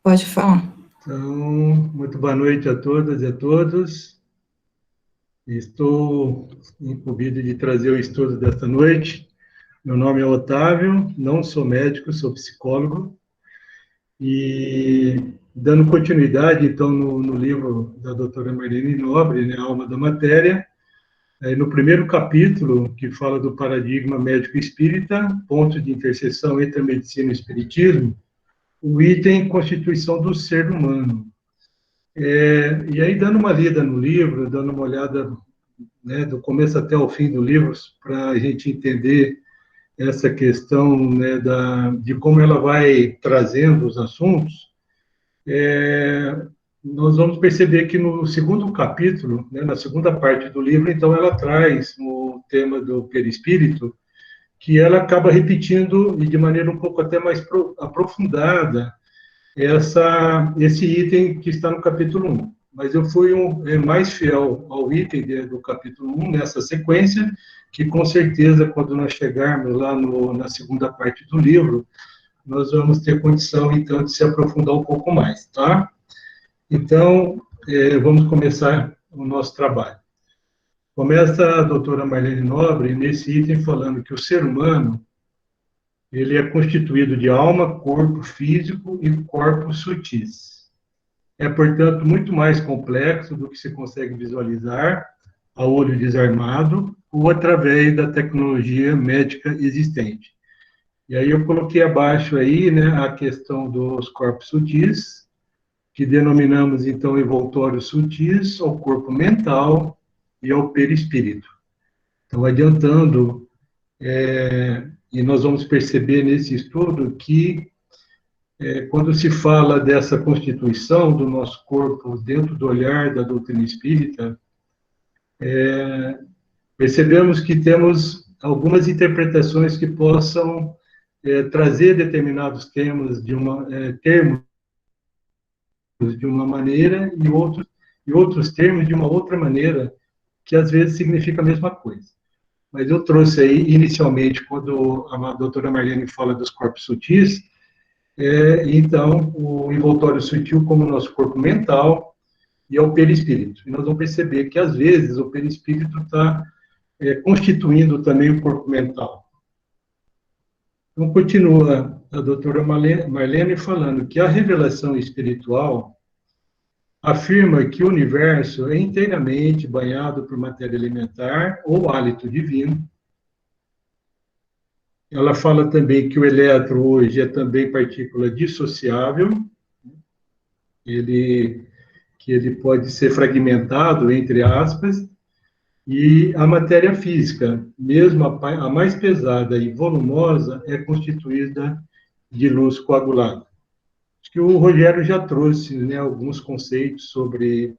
Pode falar. Então, muito boa noite a todas e a todos. Estou incumbido de trazer o estudo desta noite. Meu nome é Otávio, não sou médico, sou psicólogo. E dando continuidade, então, no livro da doutora Marlene Nobre, né, Alma da Matéria, no primeiro capítulo, que fala do paradigma médico-espírita, ponto de interseção entre a medicina e o espiritismo, o item Constituição do Ser Humano. E aí, dando uma lida no livro, dando uma olhada, né, do começo até o fim do livro, para a gente entender essa questão, né, de como ela vai trazendo os assuntos, nós vamos perceber que no segundo capítulo, né, na segunda parte do livro, então, ela traz o tema do perispírito, que ela acaba repetindo, e de maneira um pouco até mais aprofundada, esse item que está no capítulo 1. Mas eu fui mais fiel ao item do capítulo 1, nessa sequência, que com certeza, quando nós chegarmos lá na segunda parte do livro, nós vamos ter condição, então, de se aprofundar um pouco mais, tá? Então, vamos começar o nosso trabalho. Começa a doutora Marlene Nobre nesse item falando que o ser humano ele é constituído de alma, corpo físico e corpos sutis. É, portanto, muito mais complexo do que se consegue visualizar a olho desarmado ou através da tecnologia médica existente. E aí eu coloquei abaixo aí, né, a questão dos corpos sutis, que denominamos, então, envoltórios sutis ao corpo mental e ao perispírito. Então, adiantando, e nós vamos perceber nesse estudo que quando se fala dessa constituição do nosso corpo dentro do olhar da doutrina espírita, percebemos que temos algumas interpretações que possam trazer determinados termos de uma maneira e outros termos de uma outra maneira, que às vezes significa a mesma coisa. Mas eu trouxe aí, inicialmente, quando a doutora Marlene fala dos corpos sutis, então, o envoltório sutil como o nosso corpo mental e ao perispírito. E nós vamos perceber que, às vezes, o perispírito está constituindo também o corpo mental. Então, continua a doutora Marlene falando que a revelação espiritual afirma que o universo é inteiramente banhado por matéria elementar ou hálito divino. Ela fala também que o elétron hoje é também partícula dissociável, que ele pode ser fragmentado, entre aspas, e a matéria física, mesmo a mais pesada e volumosa, é constituída de luz coagulada. Acho que o Rogério já trouxe, né, alguns conceitos sobre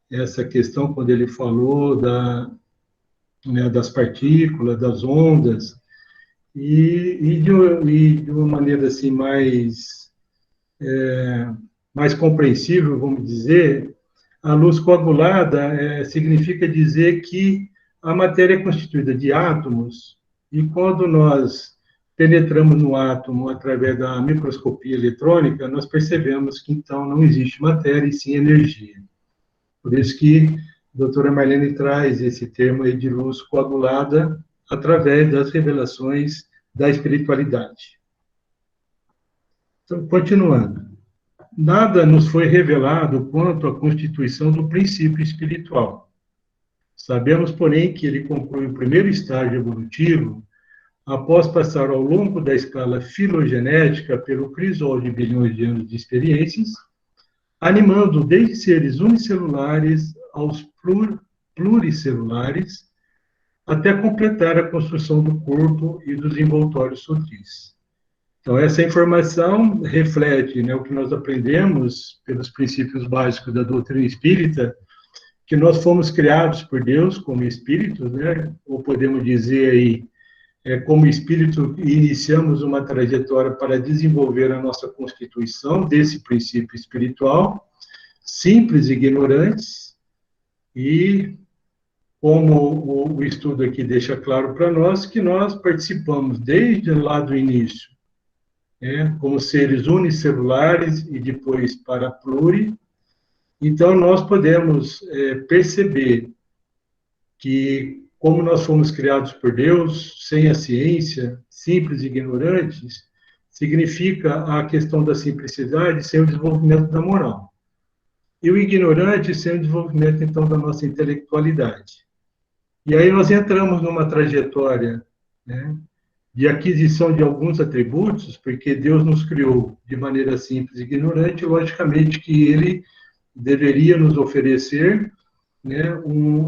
essa questão, quando ele falou né, das partículas, das ondas, e de uma maneira assim mais compreensível, vamos dizer, a luz coagulada significa dizer que a matéria é constituída de átomos, e quando nós penetramos no átomo através da microscopia eletrônica, nós percebemos que então não existe matéria e sim energia. Por isso que a doutora Marlene traz esse termo aí de luz coagulada através das revelações da espiritualidade. Então, continuando. Nada nos foi revelado quanto à constituição do princípio espiritual. Sabemos, porém, que ele conclui o primeiro estágio evolutivo após passar ao longo da escala filogenética pelo crisol de bilhões de anos de experiências, animando desde seres unicelulares aos pluricelulares, até completar a construção do corpo e dos envoltórios sutis. Então, essa informação reflete, né, o que nós aprendemos pelos princípios básicos da doutrina espírita, que nós fomos criados por Deus como espíritos, né, ou podemos dizer aí, como espírito, iniciamos uma trajetória para desenvolver a nossa constituição desse princípio espiritual, simples e ignorantes, e como o estudo aqui deixa claro para nós, que nós participamos desde lá do início como seres unicelulares e depois para pluri. Então, nós podemos perceber que, como nós fomos criados por Deus, sem a ciência, simples e ignorantes, significa a questão da simplicidade sem o desenvolvimento da moral. E o ignorante sem o desenvolvimento, então, da nossa intelectualidade. E aí nós entramos numa trajetória, né, de aquisição de alguns atributos, porque Deus nos criou de maneira simples e ignorante, logicamente que Ele deveria nos oferecer, né,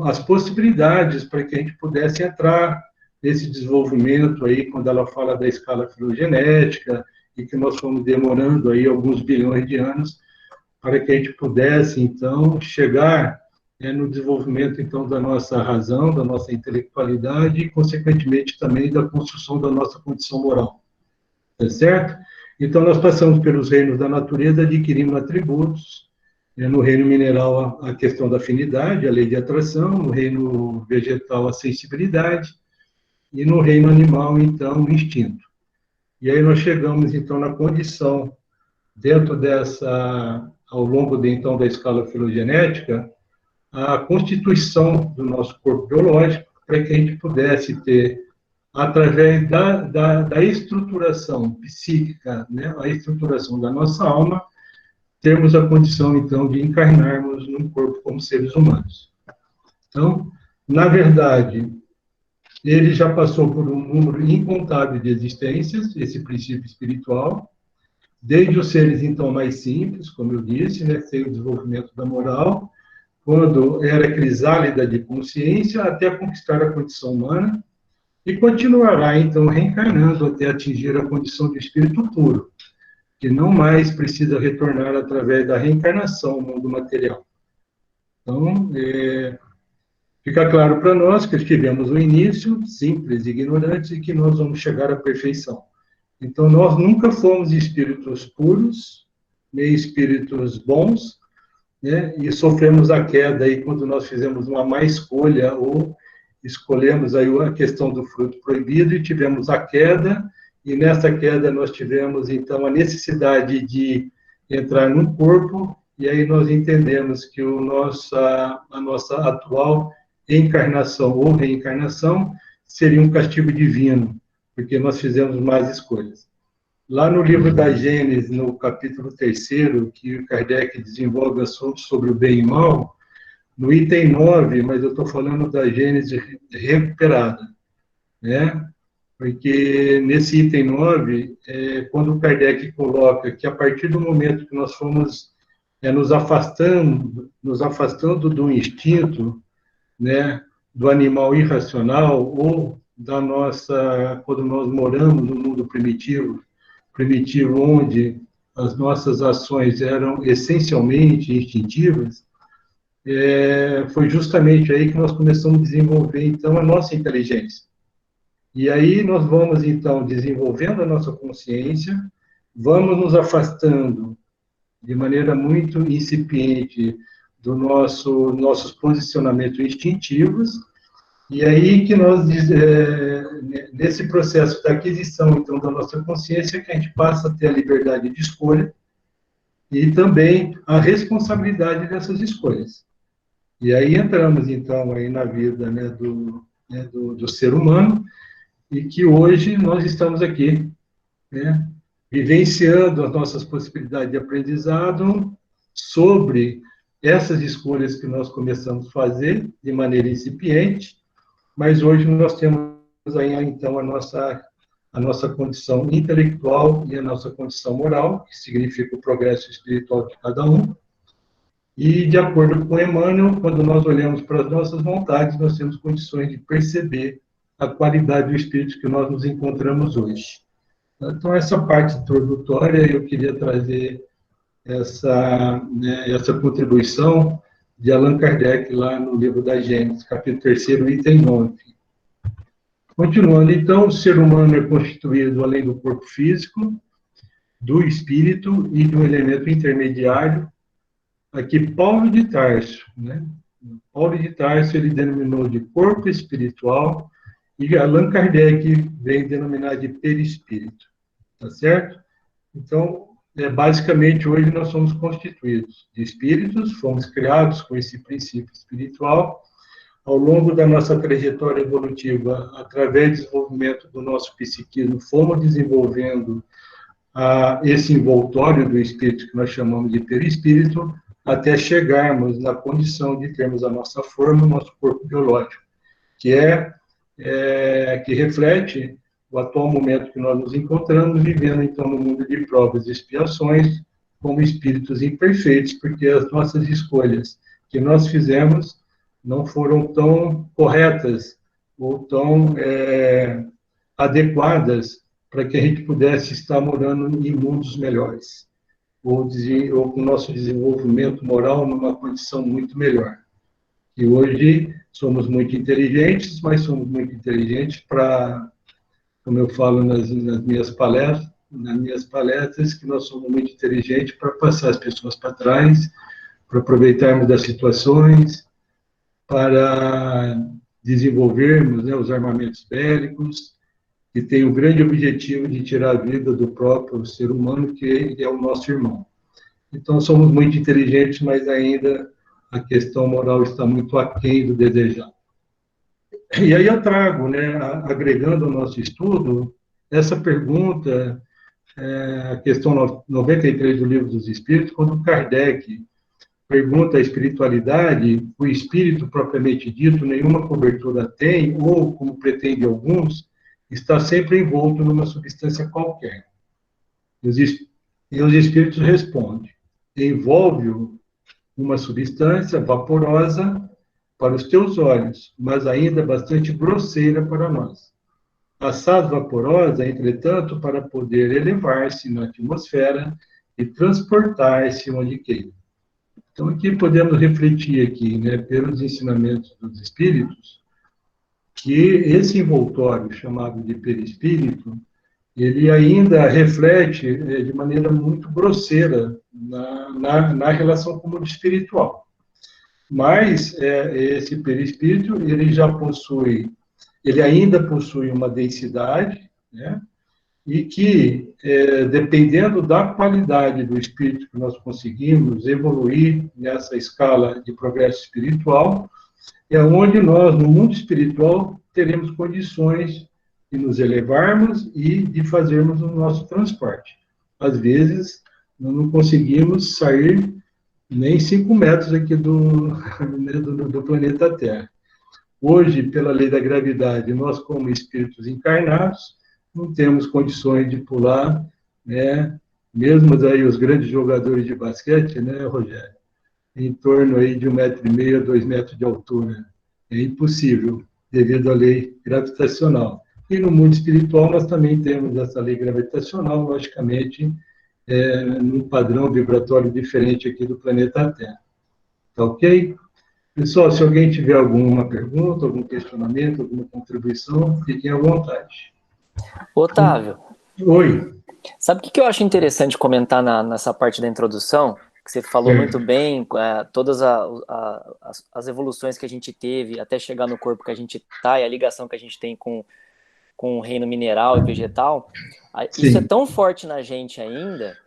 as possibilidades para que a gente pudesse entrar nesse desenvolvimento aí, quando ela fala da escala filogenética, e que nós fomos demorando aí alguns bilhões de anos para que a gente pudesse, então, chegar, no desenvolvimento, então, da nossa razão, da nossa intelectualidade e, consequentemente, também da construção da nossa condição moral. Tá certo? Então, nós passamos pelos reinos da natureza, adquirindo atributos. No reino mineral, a questão da afinidade, a lei de atração. No reino vegetal, a sensibilidade. E no reino animal, então, o instinto. E aí nós chegamos, então, na condição, dentro dessa, ao longo, então, da escala filogenética, a constituição do nosso corpo biológico, para que a gente pudesse ter, através da estruturação psíquica, né, a estruturação da nossa alma, termos a condição, então, de encarnarmos num corpo como seres humanos. Então, na verdade, ele já passou por um número incontável de existências, esse princípio espiritual, desde os seres, então, mais simples, como eu disse, né, sem o desenvolvimento da moral, quando era crisálida de consciência, até conquistar a condição humana, e continuará, então, reencarnando até atingir a condição de espírito puro, que não mais precisa retornar através da reencarnação ao mundo material. Então, fica claro para nós que tivemos um início simples e ignorante e que nós vamos chegar à perfeição. Então, nós nunca fomos espíritos puros, nem espíritos bons, né? E sofremos a queda aí quando nós fizemos uma má escolha ou escolhemos aí a questão do fruto proibido e tivemos a queda, e nessa queda nós tivemos, então, a necessidade de entrar no corpo, e aí nós entendemos que a nossa atual encarnação ou reencarnação seria um castigo divino, porque nós fizemos más escolhas. Lá no livro da Gênesis, no capítulo 3º, que o Kardec desenvolve assuntos sobre o bem e o mal, no item 9, mas eu estou falando da Gênesis recuperada, né? Porque nesse item 9, quando o Kardec coloca que a partir do momento que nós fomos nos afastando do instinto, né, do animal irracional, ou da nossa, quando nós moramos no mundo primitivo onde as nossas ações eram essencialmente instintivas, foi justamente aí que nós começamos a desenvolver, então, a nossa inteligência. E aí nós vamos, então, desenvolvendo a nossa consciência, vamos nos afastando de maneira muito incipiente do nossos posicionamentos instintivos, e aí que nós, nesse processo da aquisição, então, da nossa consciência, que a gente passa a ter a liberdade de escolha e também a responsabilidade dessas escolhas. E aí entramos, então, aí na vida, né, do ser humano, e que hoje nós estamos aqui, né, vivenciando as nossas possibilidades de aprendizado sobre essas escolhas que nós começamos a fazer de maneira incipiente, mas hoje nós temos aí, então, a nossa condição intelectual e a nossa condição moral, que significa o progresso espiritual de cada um. E, de acordo com Emmanuel, quando nós olhamos para as nossas vontades, nós temos condições de perceber a qualidade do espírito que nós nos encontramos hoje. Então, essa parte introdutória, eu queria trazer essa contribuição de Allan Kardec, lá no livro da Gênesis, capítulo 3º, item 9. Continuando, então, o ser humano é constituído, além do corpo físico, do espírito e do elemento intermediário. Aqui, Paulo de Tarso, né? Paulo de Tarso, ele denominou de corpo espiritual, e Allan Kardec vem denominar de perispírito, tá certo? Então, basicamente, hoje nós somos constituídos de espíritos, fomos criados com esse princípio espiritual. Ao longo da nossa trajetória evolutiva, através do desenvolvimento do nosso psiquismo, fomos desenvolvendo esse envoltório do espírito que nós chamamos de perispírito, até chegarmos na condição de termos a nossa forma, o nosso corpo biológico, que que reflete o atual momento que nós nos encontramos, vivendo então no mundo de provas e expiações, como espíritos imperfeitos, porque as nossas escolhas que nós fizemos não foram tão corretas ou tão adequadas para que a gente pudesse estar morando em mundos melhores, ou com o nosso desenvolvimento moral numa condição muito melhor. E hoje somos muito inteligentes, mas somos muito inteligentes para, como eu falo nas minhas palestras, que nós somos muito inteligentes para passar as pessoas para trás, para aproveitarmos das situações, para desenvolvermos, né, os armamentos bélicos, que tem o grande objetivo de tirar a vida do próprio ser humano, que é o nosso irmão. Então, somos muito inteligentes, mas ainda a questão moral está muito aquém do desejado. E aí eu trago, né, agregando ao nosso estudo, essa pergunta, a questão 93 do Livro dos Espíritos, quando Kardec pergunta a espiritualidade, o espírito propriamente dito, nenhuma cobertura tem, ou, como pretendem alguns, está sempre envolto numa substância qualquer. E os espíritos respondem, envolve-o uma substância vaporosa para os teus olhos, mas ainda bastante grosseira para nós. Assaz vaporosa, entretanto, para poder elevar-se na atmosfera e transportar-se onde queira. Então, aqui podemos refletir aqui, né, pelos ensinamentos dos espíritos, que esse envoltório chamado de perispírito, ele ainda reflete de maneira muito grosseira na relação com o mundo espiritual. Mas esse perispírito, ele ainda possui uma densidade, né? E que, dependendo da qualidade do espírito que nós conseguimos evoluir nessa escala de progresso espiritual, é onde nós, no mundo espiritual, teremos condições de nos elevarmos e de fazermos o nosso transporte. Às vezes, nós não conseguimos sair nem 5 metros aqui do planeta Terra. Hoje, pela lei da gravidade, nós, como espíritos encarnados, não temos condições de pular, né? Mesmo aí os grandes jogadores de basquete, né, Rogério? Em torno aí de 1,5 m a 2 metros de altura. É impossível, devido à lei gravitacional. E no mundo espiritual nós também temos essa lei gravitacional, logicamente, num padrão vibratório diferente aqui do planeta Terra. Tá ok? Pessoal, se alguém tiver alguma pergunta, algum questionamento, alguma contribuição, fiquem à vontade. Otávio. Oi. Sabe o que eu acho interessante comentar nessa parte da introdução? Que você falou muito bem, todas as evoluções que a gente teve até chegar no corpo que a gente está e a ligação que a gente tem com o reino mineral e vegetal. Sim. Isso é tão forte na gente ainda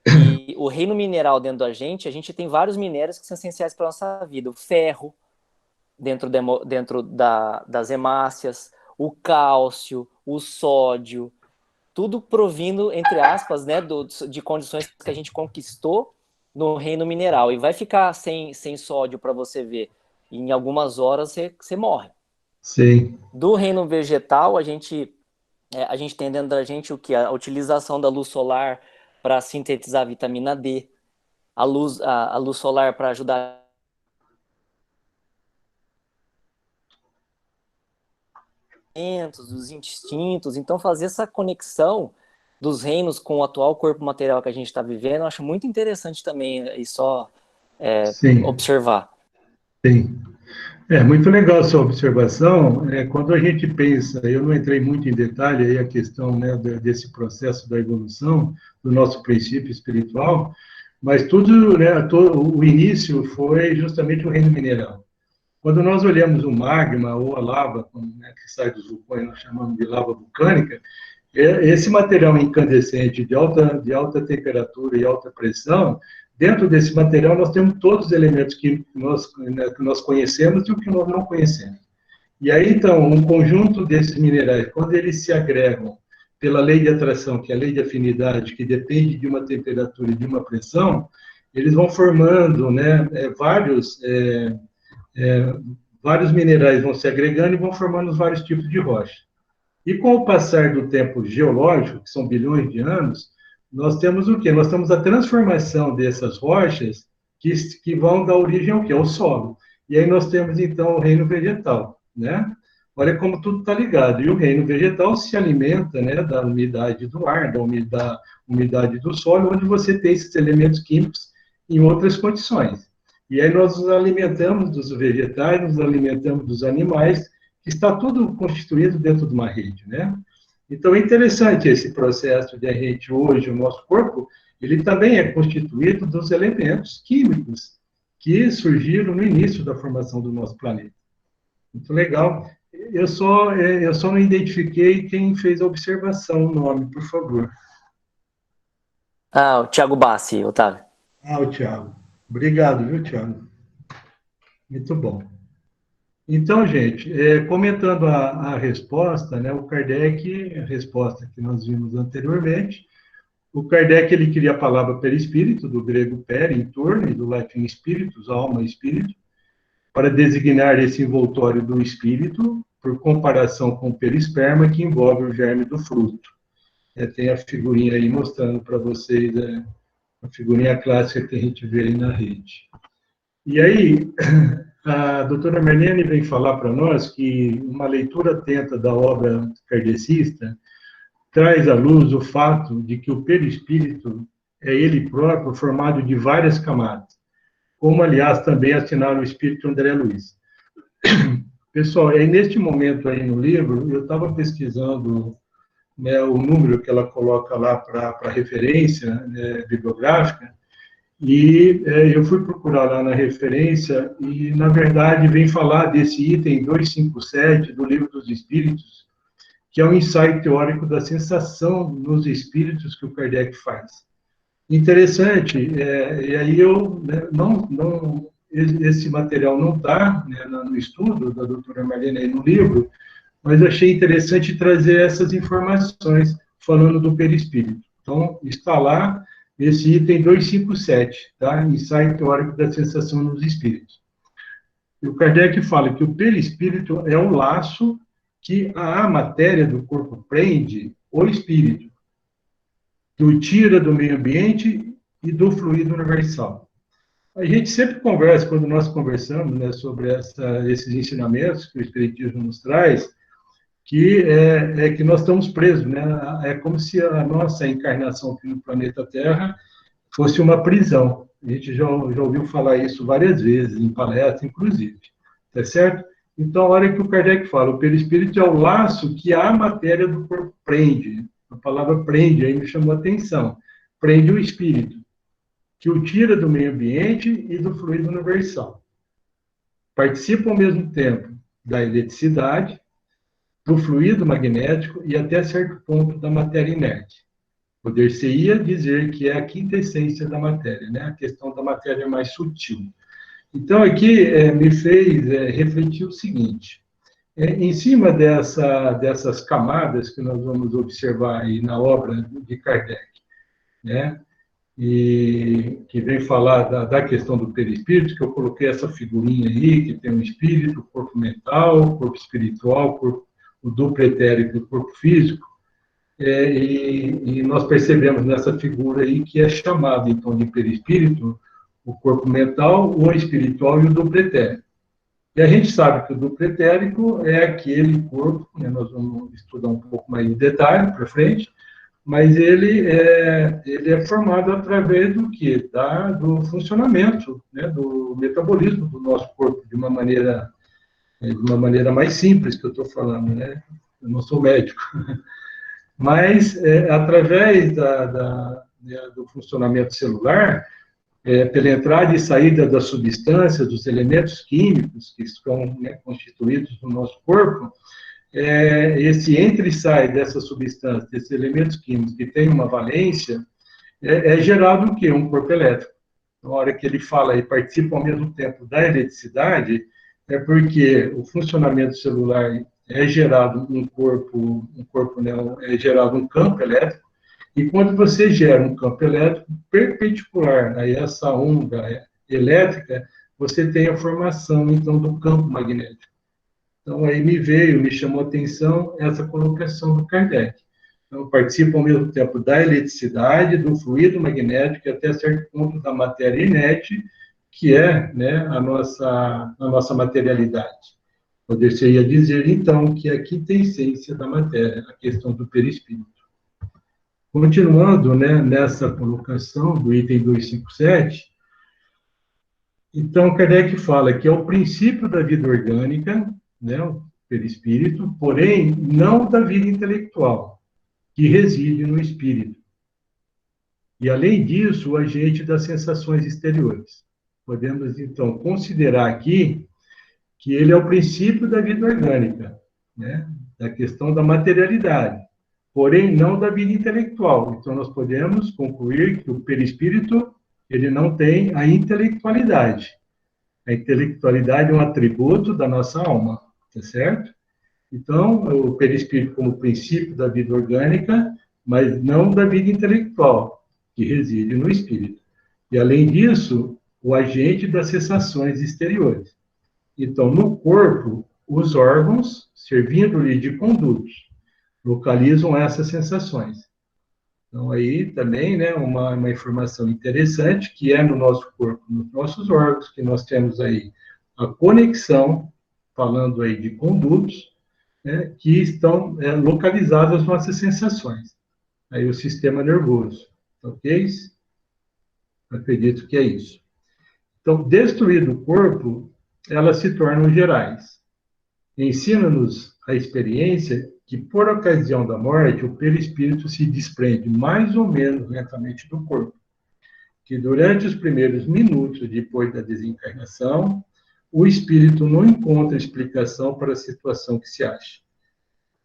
que o reino mineral dentro da gente, a gente tem vários minérios que são essenciais para a nossa vida. O ferro dentro das hemácias, o cálcio, o sódio, tudo provindo, entre aspas, né, de condições que a gente conquistou no reino mineral. E vai ficar sem sódio para você ver. E em algumas horas você morre. Sim. Do reino vegetal, a gente tem dentro da gente o que? A utilização da luz solar para sintetizar a vitamina D, a luz solar para ajudar dos instintos. Então, fazer essa conexão dos reinos com o atual corpo material que a gente está vivendo, eu acho muito interessante também, e só observar. Sim. É muito legal a sua observação. Quando a gente pensa, eu não entrei muito em detalhe aí a questão, né, desse processo da evolução do nosso princípio espiritual, mas tudo, né, o início foi justamente o reino mineral. Quando nós olhamos o magma ou a lava, né, que sai dos vulcões, nós chamamos de lava vulcânica, Esse material incandescente de alta temperatura e alta pressão, dentro desse material nós temos todos os elementos né, que nós conhecemos e o que nós não conhecemos. E aí, então, um conjunto desses minerais, quando eles se agregam pela lei de atração, que é a lei de afinidade, que depende de uma temperatura e de uma pressão, eles vão formando, né, vários minerais vão se agregando e vão formando vários tipos de rocha. E com o passar do tempo geológico, que são bilhões de anos, nós temos o quê? Nós temos a transformação dessas rochas que vão dar origem ao quê? Ao solo. E aí nós temos, então, o reino vegetal, né? Olha como tudo está ligado. E o reino vegetal se alimenta, né, da umidade do ar, da umidade do solo, onde você tem esses elementos químicos em outras condições. E aí nós nos alimentamos dos vegetais, nos alimentamos dos animais, que está tudo constituído dentro de uma rede, né? Então é interessante esse processo de a gente hoje, o nosso corpo, ele também é constituído dos elementos químicos que surgiram no início da formação do nosso planeta. Muito legal. Eu só não identifiquei quem fez a observação, o nome, por favor. Ah, o Thiago Bassi, Otávio. Ah, o Thiago. Obrigado, viu, Thiago? Muito bom. Então, gente, comentando a resposta, né, o Kardec, a resposta que nós vimos anteriormente, o Kardec ele queria a palavra perispírito, do grego per, em torno, e do latim espíritus, alma e espírito, para designar esse envoltório do espírito, por comparação com o perisperma, que envolve o germe do fruto. Tem a figurinha aí mostrando para vocês, a figurinha clássica que a gente vê aí na rede. E aí, a doutora Marlene vem falar para nós que uma leitura atenta da obra kardecista traz à luz o fato de que o perispírito é ele próprio formado de várias camadas, como, aliás, também assinala o espírito André Luiz. Pessoal, neste momento aí no livro, eu estava pesquisando, né, o número que ela coloca lá para referência, né, bibliográfica, e eu fui procurar lá na referência e, na verdade, vem falar desse item 257 do Livro dos Espíritos, que é um ensaio teórico da sensação nos espíritos que o Kardec faz. Interessante, e aí né, esse material não está, né, no estudo da doutora Marlene aí no livro, mas achei interessante trazer essas informações falando do perispírito. Então, está lá esse item 257, tá? Ensaio teórico da sensação nos espíritos. E o Kardec fala que o perispírito é um laço que a matéria do corpo prende o espírito, que o tira do meio ambiente e do fluido universal. A gente sempre conversa, quando nós conversamos, né, sobre esses ensinamentos que o Espiritismo nos traz, que nós estamos presos, né? É como se a nossa encarnação aqui no planeta Terra fosse uma prisão. A gente já ouviu falar isso várias vezes, em palestras, inclusive. Tá certo? Então, a hora que o Kardec fala, o perispírito é o laço que a matéria do corpo prende. A palavra prende aí me chamou a atenção. Prende o espírito, que o tira do meio ambiente e do fluido universal. Participa ao mesmo tempo da eletricidade, do fluido magnético e até certo ponto da matéria inerte. Poder-se-ia dizer que é a quinta essência da matéria, né? A questão da matéria mais sutil. Então, aqui me fez refletir o seguinte: em cima dessas camadas que nós vamos observar aí na obra de Kardec, né? E que vem falar da questão do perispírito, que eu coloquei essa figurinha aí, que tem o espírito, o corpo mental, o corpo espiritual, o duplo etérico e o corpo físico, e nós percebemos nessa figura aí que é chamado, então, de perispírito, o corpo mental, o espiritual e o duplo etérico. E a gente sabe que o duplo etérico é aquele corpo, né, nós vamos estudar um pouco mais em detalhe para frente, mas ele é formado através do quê? Do funcionamento, né, do metabolismo do nosso corpo, de uma maneira mais simples que eu estou falando, né? Eu não sou médico. Mas, através do funcionamento celular, pela entrada e saída das substâncias, dos elementos químicos que estão, né, constituídos no nosso corpo, esse entra e sai dessa substância, desses elementos químicos que tem uma valência, é gerado o quê? Um corpo elétrico. Na hora que ele fala e participa ao mesmo tempo da eletricidade, é porque o funcionamento celular é gerado um corpo não, é gerado um campo elétrico, e quando você gera um campo elétrico perpendicular a essa onda elétrica, você tem a formação, então, do campo magnético. Então, aí me chamou a atenção essa colocação do Kardec. Então, participa ao mesmo tempo da eletricidade, do fluido magnético e até certo ponto da matéria inerte, que é, né, a nossa materialidade. Poderia dizer, então, que a quinta essência da matéria, a questão do perispírito. Continuando, né, nessa colocação do item 257, então Kardec fala que é o princípio da vida orgânica, né, o perispírito, porém não da vida intelectual, que reside no espírito. E, além disso, o agente das sensações exteriores. Podemos, então, considerar aqui que ele é o princípio da vida orgânica, né, da questão da materialidade, porém não da vida intelectual. Então, nós podemos concluir que o perispírito ele não tem a intelectualidade. A intelectualidade é um atributo da nossa alma, tá certo? Então, o perispírito como princípio da vida orgânica, mas não da vida intelectual, que reside no espírito. E, além disso, o agente das sensações exteriores. Então, no corpo, os órgãos, servindo-lhe de condutos, localizam essas sensações. Então, aí também, né, uma informação interessante, que é no nosso corpo, nos nossos órgãos, que nós temos aí a conexão, falando aí de condutos, né, que estão localizadas as nossas sensações. Aí o sistema nervoso, ok? Acredito que é isso. Então, destruído o corpo, elas se tornam gerais. Ensina-nos a experiência que, por ocasião da morte, o perispírito se desprende mais ou menos lentamente do corpo, que durante os primeiros minutos depois da desencarnação, o espírito não encontra explicação para a situação que se acha.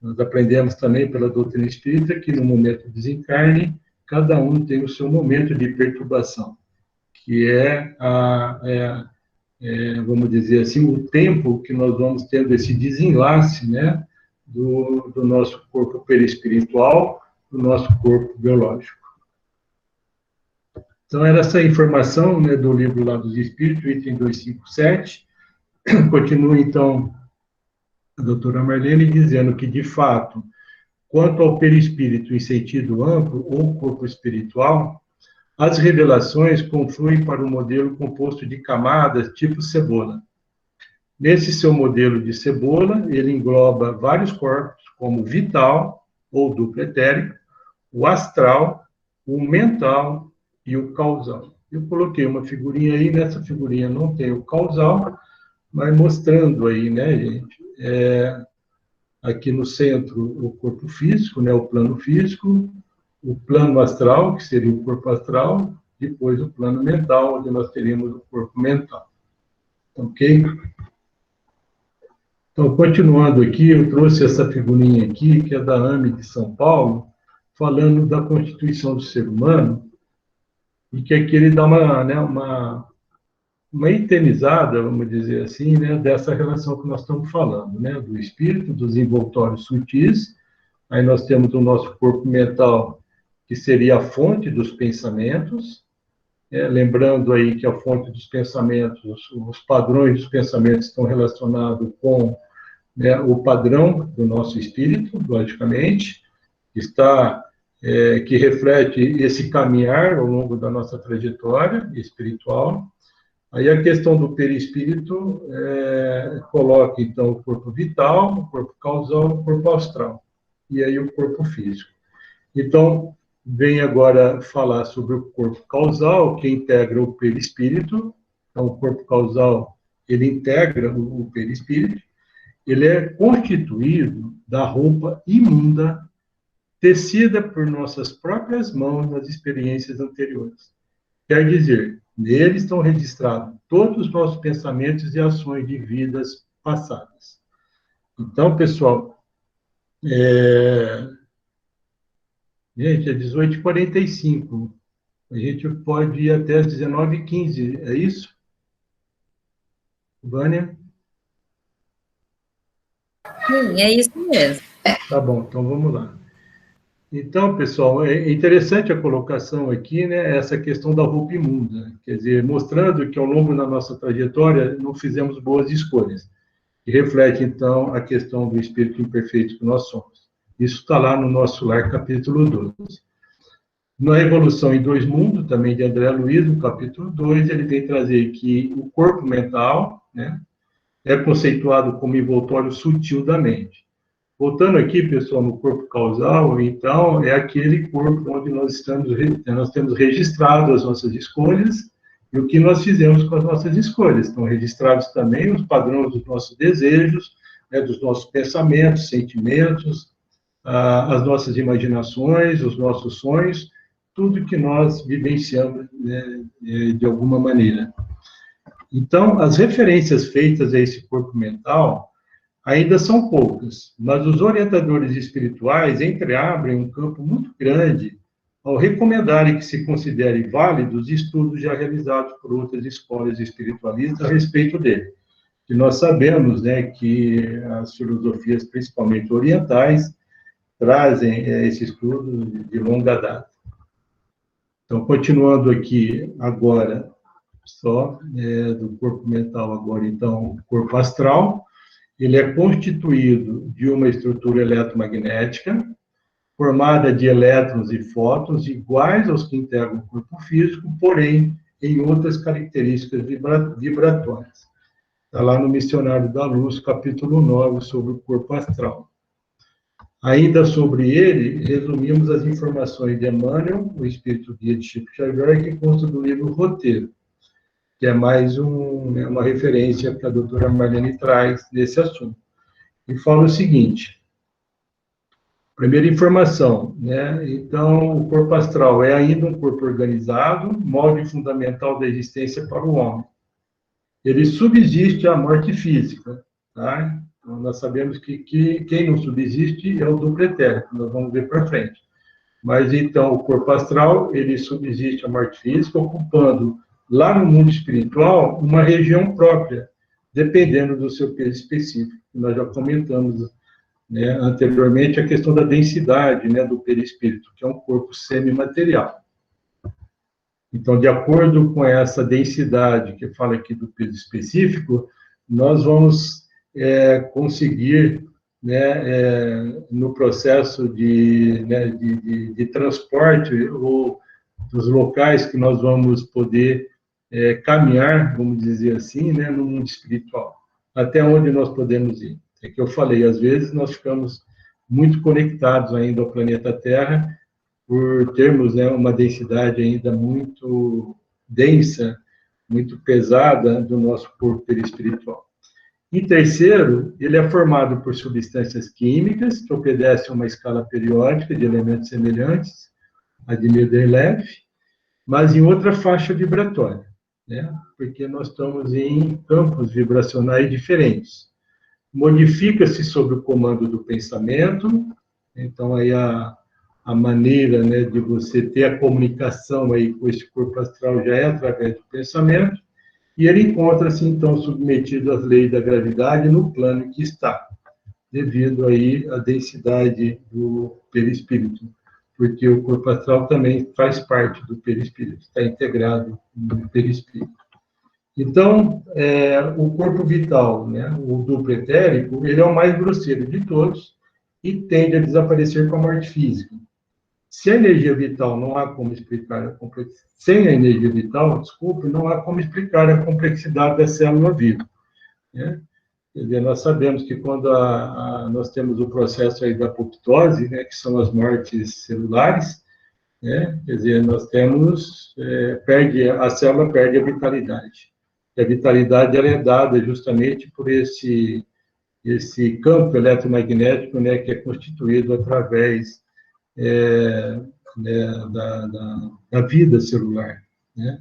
Nós aprendemos também pela doutrina espírita que no momento do desencarne, cada um tem o seu momento de perturbação, que vamos dizer assim, o tempo que nós vamos tendo esse desenlace, né, do nosso corpo perispiritual, do nosso corpo biológico. Então, era essa informação, né, do livro lá dos Espíritos, item 257. Continua, então, a doutora Marlene dizendo que, de fato, quanto ao perispírito em sentido amplo, ou corpo espiritual, as revelações confluem para um modelo composto de camadas tipo cebola. Nesse seu modelo de cebola, ele engloba vários corpos, como o vital, ou duplo etérico, o astral, o mental e o causal. Eu coloquei uma figurinha aí, nessa figurinha não tem o causal, mas mostrando aí, né, gente, aqui no centro o corpo físico, né, o plano físico, o plano astral, que seria o corpo astral, depois o plano mental, onde nós teríamos o corpo mental. Ok? Então, continuando aqui, eu trouxe essa figurinha aqui, que é da AME de São Paulo, falando da constituição do ser humano, e que aqui ele dá uma eternizada, vamos dizer assim, né, dessa relação que nós estamos falando, né, do espírito, dos envoltórios sutis. Aí nós temos o nosso corpo mental, que seria a fonte dos pensamentos, lembrando aí que a fonte dos pensamentos, os padrões dos pensamentos estão relacionados com, né, o padrão do nosso espírito, logicamente, que reflete esse caminhar ao longo da nossa trajetória espiritual. Aí a questão do perispírito coloca, então, o corpo vital, o corpo causal, o corpo astral, e aí o corpo físico. Então, vem agora falar sobre o corpo causal, que integra o perispírito. Então, o corpo causal, ele integra o perispírito. Ele é constituído da roupa imunda, tecida por nossas próprias mãos nas experiências anteriores. Quer dizer, nele estão registrados todos os nossos pensamentos e ações de vidas passadas. Então, pessoal, É, gente, é 18h45. A gente pode ir até as 19h15, é isso, Vânia? Sim, é isso mesmo. Tá bom, então vamos lá. Então, pessoal, é interessante a colocação aqui, né, essa questão da roupa imunda, quer dizer, mostrando que ao longo da nossa trajetória não fizemos boas escolhas, que reflete, então, a questão do espírito imperfeito que nós somos. Isso está lá no nosso lar, capítulo 12. Na Evolução em Dois Mundos, também de André Luiz, no capítulo 2, ele vem trazer que o corpo mental, né, é conceituado como envoltório sutil da mente. Voltando aqui, pessoal, no corpo causal, então, é aquele corpo onde nós temos registrado as nossas escolhas e o que nós fizemos com as nossas escolhas. Estão registrados também os padrões dos nossos desejos, né, dos nossos pensamentos, sentimentos, as nossas imaginações, os nossos sonhos, tudo que nós vivenciamos, né, de alguma maneira. Então, as referências feitas a esse corpo mental ainda são poucas, mas os orientadores espirituais entreabrem um campo muito grande ao recomendarem que se considere válidos estudos já realizados por outras escolas espiritualistas a respeito dele. E nós sabemos, né, que as filosofias, principalmente orientais, trazem esse estudo de longa data. Então, continuando aqui agora, só do corpo mental, agora então, o corpo astral, ele é constituído de uma estrutura eletromagnética, formada de elétrons e fótons iguais aos que integram o corpo físico, porém em outras características vibratórias. Está lá no Missionário da Luz, capítulo 9, sobre o corpo astral. Ainda sobre ele, resumimos as informações de Emmanuel, o espírito guia de Chico Xavier, que consta do livro Roteiro, que é mais uma referência que a doutora Marlene traz nesse assunto. E fala o seguinte: primeira informação, né? Então, o corpo astral é ainda um corpo organizado, molde fundamental da existência para o homem. Ele subsiste à morte física, tá? Então, nós sabemos que quem não subsiste é o duplo etérico, nós vamos ver para frente. Mas, então, o corpo astral, ele subsiste à morte física, ocupando, lá no mundo espiritual, uma região própria, dependendo do seu peso específico. Nós já comentamos, né, anteriormente, a questão da densidade, né, do perispírito, que é um corpo semimaterial. Então, de acordo com essa densidade que fala aqui do peso específico, nós vamos conseguir, né, no processo de transporte ou dos locais que nós vamos poder caminhar, vamos dizer assim, né, no mundo espiritual, até onde nós podemos ir. É que eu falei, às vezes nós ficamos muito conectados ainda ao planeta Terra, por termos, né, uma densidade ainda muito densa, muito pesada do nosso corpo perispiritual. E terceiro, ele é formado por substâncias químicas que obedecem a uma escala periódica de elementos semelhantes a de Mendeleev, mas em outra faixa vibratória, né? Porque nós estamos em campos vibracionais diferentes. Modifica-se sob o comando do pensamento, então aí a maneira, né, de você ter a comunicação aí com esse corpo astral já é através do pensamento, e ele encontra-se, então, submetido às leis da gravidade no plano em que está, devido aí à densidade do perispírito, porque o corpo astral também faz parte do perispírito, está integrado no perispírito. Então, o corpo vital, né, o duplo etérico, ele é o mais grosseiro de todos e tende a desaparecer com a morte física. Se a energia vital não há como explicar a complexidade, sem a energia vital, desculpe, não há como explicar a complexidade da célula viva, né? Quer dizer, nós sabemos que quando nós temos o processo aí da apoptose, né, que são as mortes celulares, né, quer dizer, nós temos, a célula perde a vitalidade. E a vitalidade ela é dada justamente por esse campo eletromagnético, né, que é constituído através né, da vida celular, né?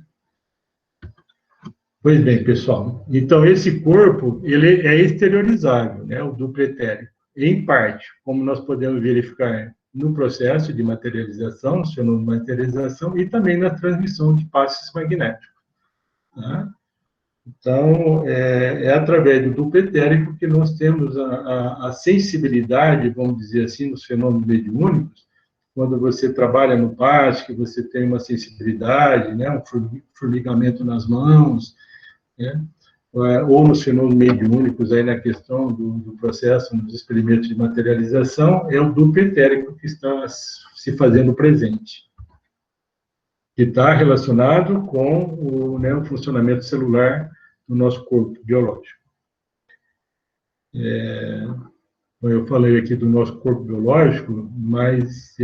Pois bem, pessoal, então esse corpo, ele é exteriorizável, né, o duplo etérico. em parte, como nós podemos verificar no processo de materialização, no fenômeno de materialização, e também na transmissão de passes magnéticos. Tá? Então, é através do duplo etérico que nós temos a sensibilidade, vamos dizer assim, nos fenômenos mediúnicos. Quando você trabalha no passe, que você tem uma sensibilidade, né, um formigamento nas mãos, né, ou nos fenômenos mediúnicos, aí na questão do processo, nos experimentos de materialização, é o duplo etérico que está se fazendo presente, que está relacionado com o funcionamento celular do nosso corpo biológico. Eu falei aqui do nosso corpo biológico, mas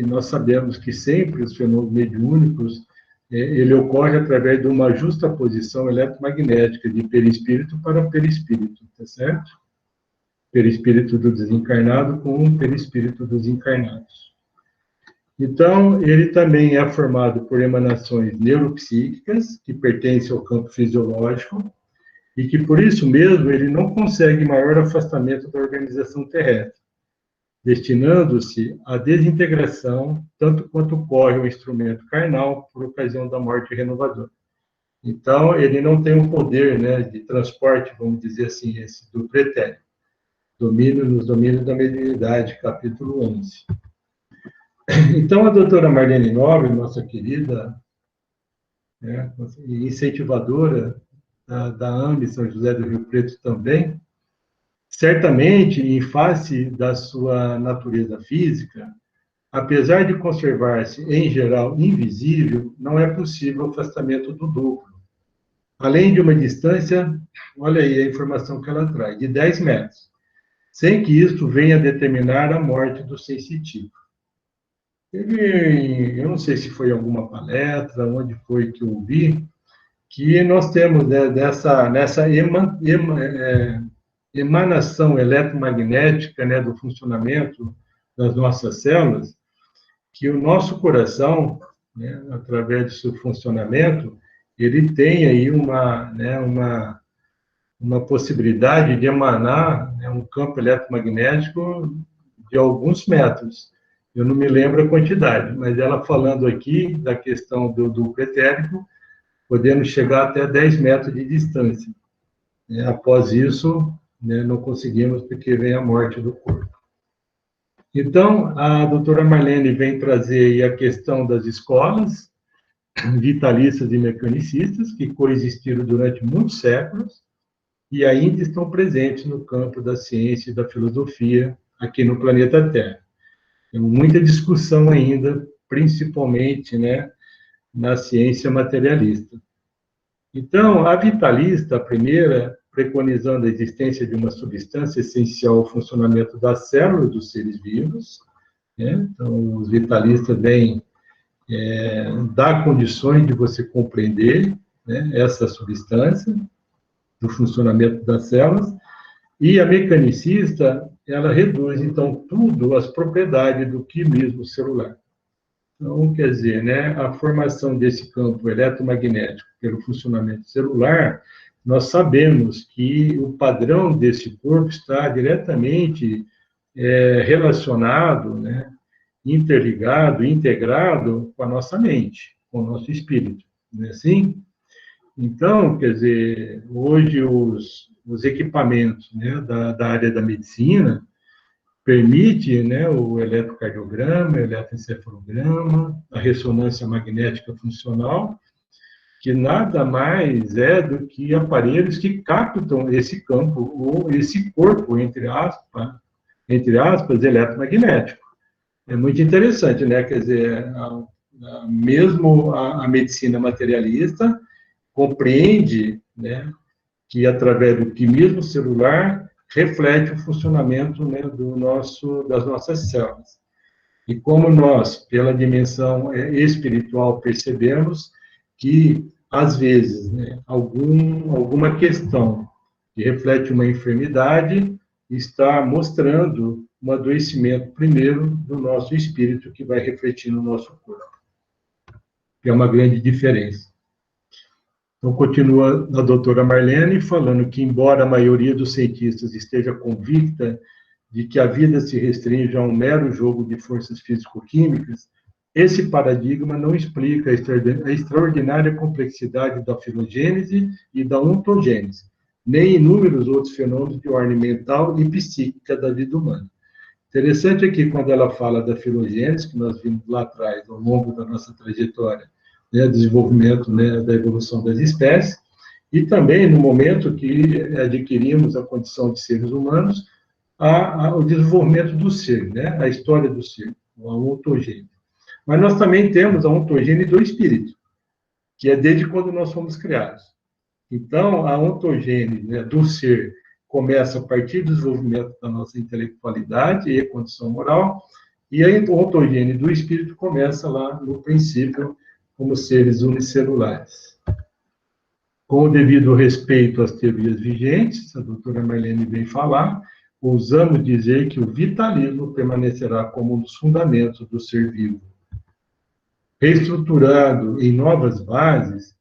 nós sabemos que sempre os fenômenos mediúnicos, ele ocorre através de uma justaposição eletromagnética de perispírito para perispírito, tá certo? Perispírito do desencarnado com o perispírito dos encarnados. Então, ele também é formado por emanações neuropsíquicas, que pertencem ao campo fisiológico, e que, por isso mesmo, ele não consegue maior afastamento da organização terrestre, destinando-se à desintegração, tanto quanto ocorre o instrumento carnal por ocasião da morte renovadora. Então, ele não tem um poder, né, de transporte, vamos dizer assim, esse duplo etérico. Nos domínios da mediunidade, capítulo 11. Então, a doutora Marlene Nobre, nossa querida, né, incentivadora da AME São José do Rio Preto também, certamente, em face da sua natureza física, apesar de conservar-se, em geral, invisível, não é possível o afastamento do duplo. Além de uma distância, olha aí a informação que ela traz, de 10 metros, sem que isto venha determinar a morte do sensitivo. Eu não sei se foi alguma palestra, onde foi que eu vi, que nós temos, né, nessa emanação eletromagnética, né, do funcionamento das nossas células, que o nosso coração, né, através do seu funcionamento, ele tem aí uma possibilidade de emanar, né, um campo eletromagnético de alguns metros. Eu não me lembro a quantidade, mas ela falando aqui da questão do duplo etérico, podendo chegar até 10 metros de distância. Após isso, né, não conseguimos, porque vem a morte do corpo. Então, a doutora Marlene vem trazer aí a questão das escolas vitalistas e mecanicistas, que coexistiram durante muitos séculos, e ainda estão presentes no campo da ciência e da filosofia aqui no planeta Terra. Tem muita discussão ainda, principalmente, né, na ciência materialista. Então, a vitalista, a primeira, preconizando a existência de uma substância essencial ao funcionamento das células dos seres vivos, né? Então, os vitalistas vêm dar condições de você compreender, né, essa substância do funcionamento das células, e a mecanicista, ela reduz, então, tudo às propriedades do quimismo celular. Então, quer dizer, né, a formação desse campo eletromagnético pelo funcionamento celular, nós sabemos que o padrão desse corpo está diretamente relacionado, né, interligado, integrado com a nossa mente, com o nosso espírito, não é assim? Então, quer dizer, hoje os equipamentos, né, da área da medicina permite, né, o eletrocardiograma, o eletroencefalograma, a ressonância magnética funcional, que nada mais é do que aparelhos que captam esse campo, ou esse corpo, entre aspas, eletromagnético. É muito interessante, né? Quer dizer, mesmo a medicina materialista compreende, né, que através do quimismo celular reflete o funcionamento, né, das nossas células. E como nós, pela dimensão espiritual, percebemos que, às vezes, né, alguma questão que reflete uma enfermidade está mostrando um adoecimento, primeiro, do nosso espírito, que vai refletir no nosso corpo. Que é uma grande diferença. Então, continua a doutora Marlene falando que, embora a maioria dos cientistas esteja convicta de que a vida se restringe a um mero jogo de forças físico-químicas, esse paradigma não explica a extraordinária complexidade da filogênese e da ontogênese, nem inúmeros outros fenômenos de ordem mental e psíquica da vida humana. Interessante é que, quando ela fala da filogênese, que nós vimos lá atrás, ao longo da nossa trajetória, né, desenvolvimento, né, da evolução das espécies, e também no momento que adquirimos a condição de seres humanos, o desenvolvimento do ser, né, a história do ser, a ontogênese. Mas nós também temos a ontogênese do espírito, que é desde quando nós fomos criados. Então, a ontogênese, né, do ser começa a partir do desenvolvimento da nossa intelectualidade e condição moral, e a ontogênese do espírito começa lá no princípio, como seres unicelulares. Com o devido respeito às teorias vigentes, a doutora Marlene vem falar, ousamos dizer que o vitalismo permanecerá como um dos fundamentos do ser vivo. Reestruturado em novas bases,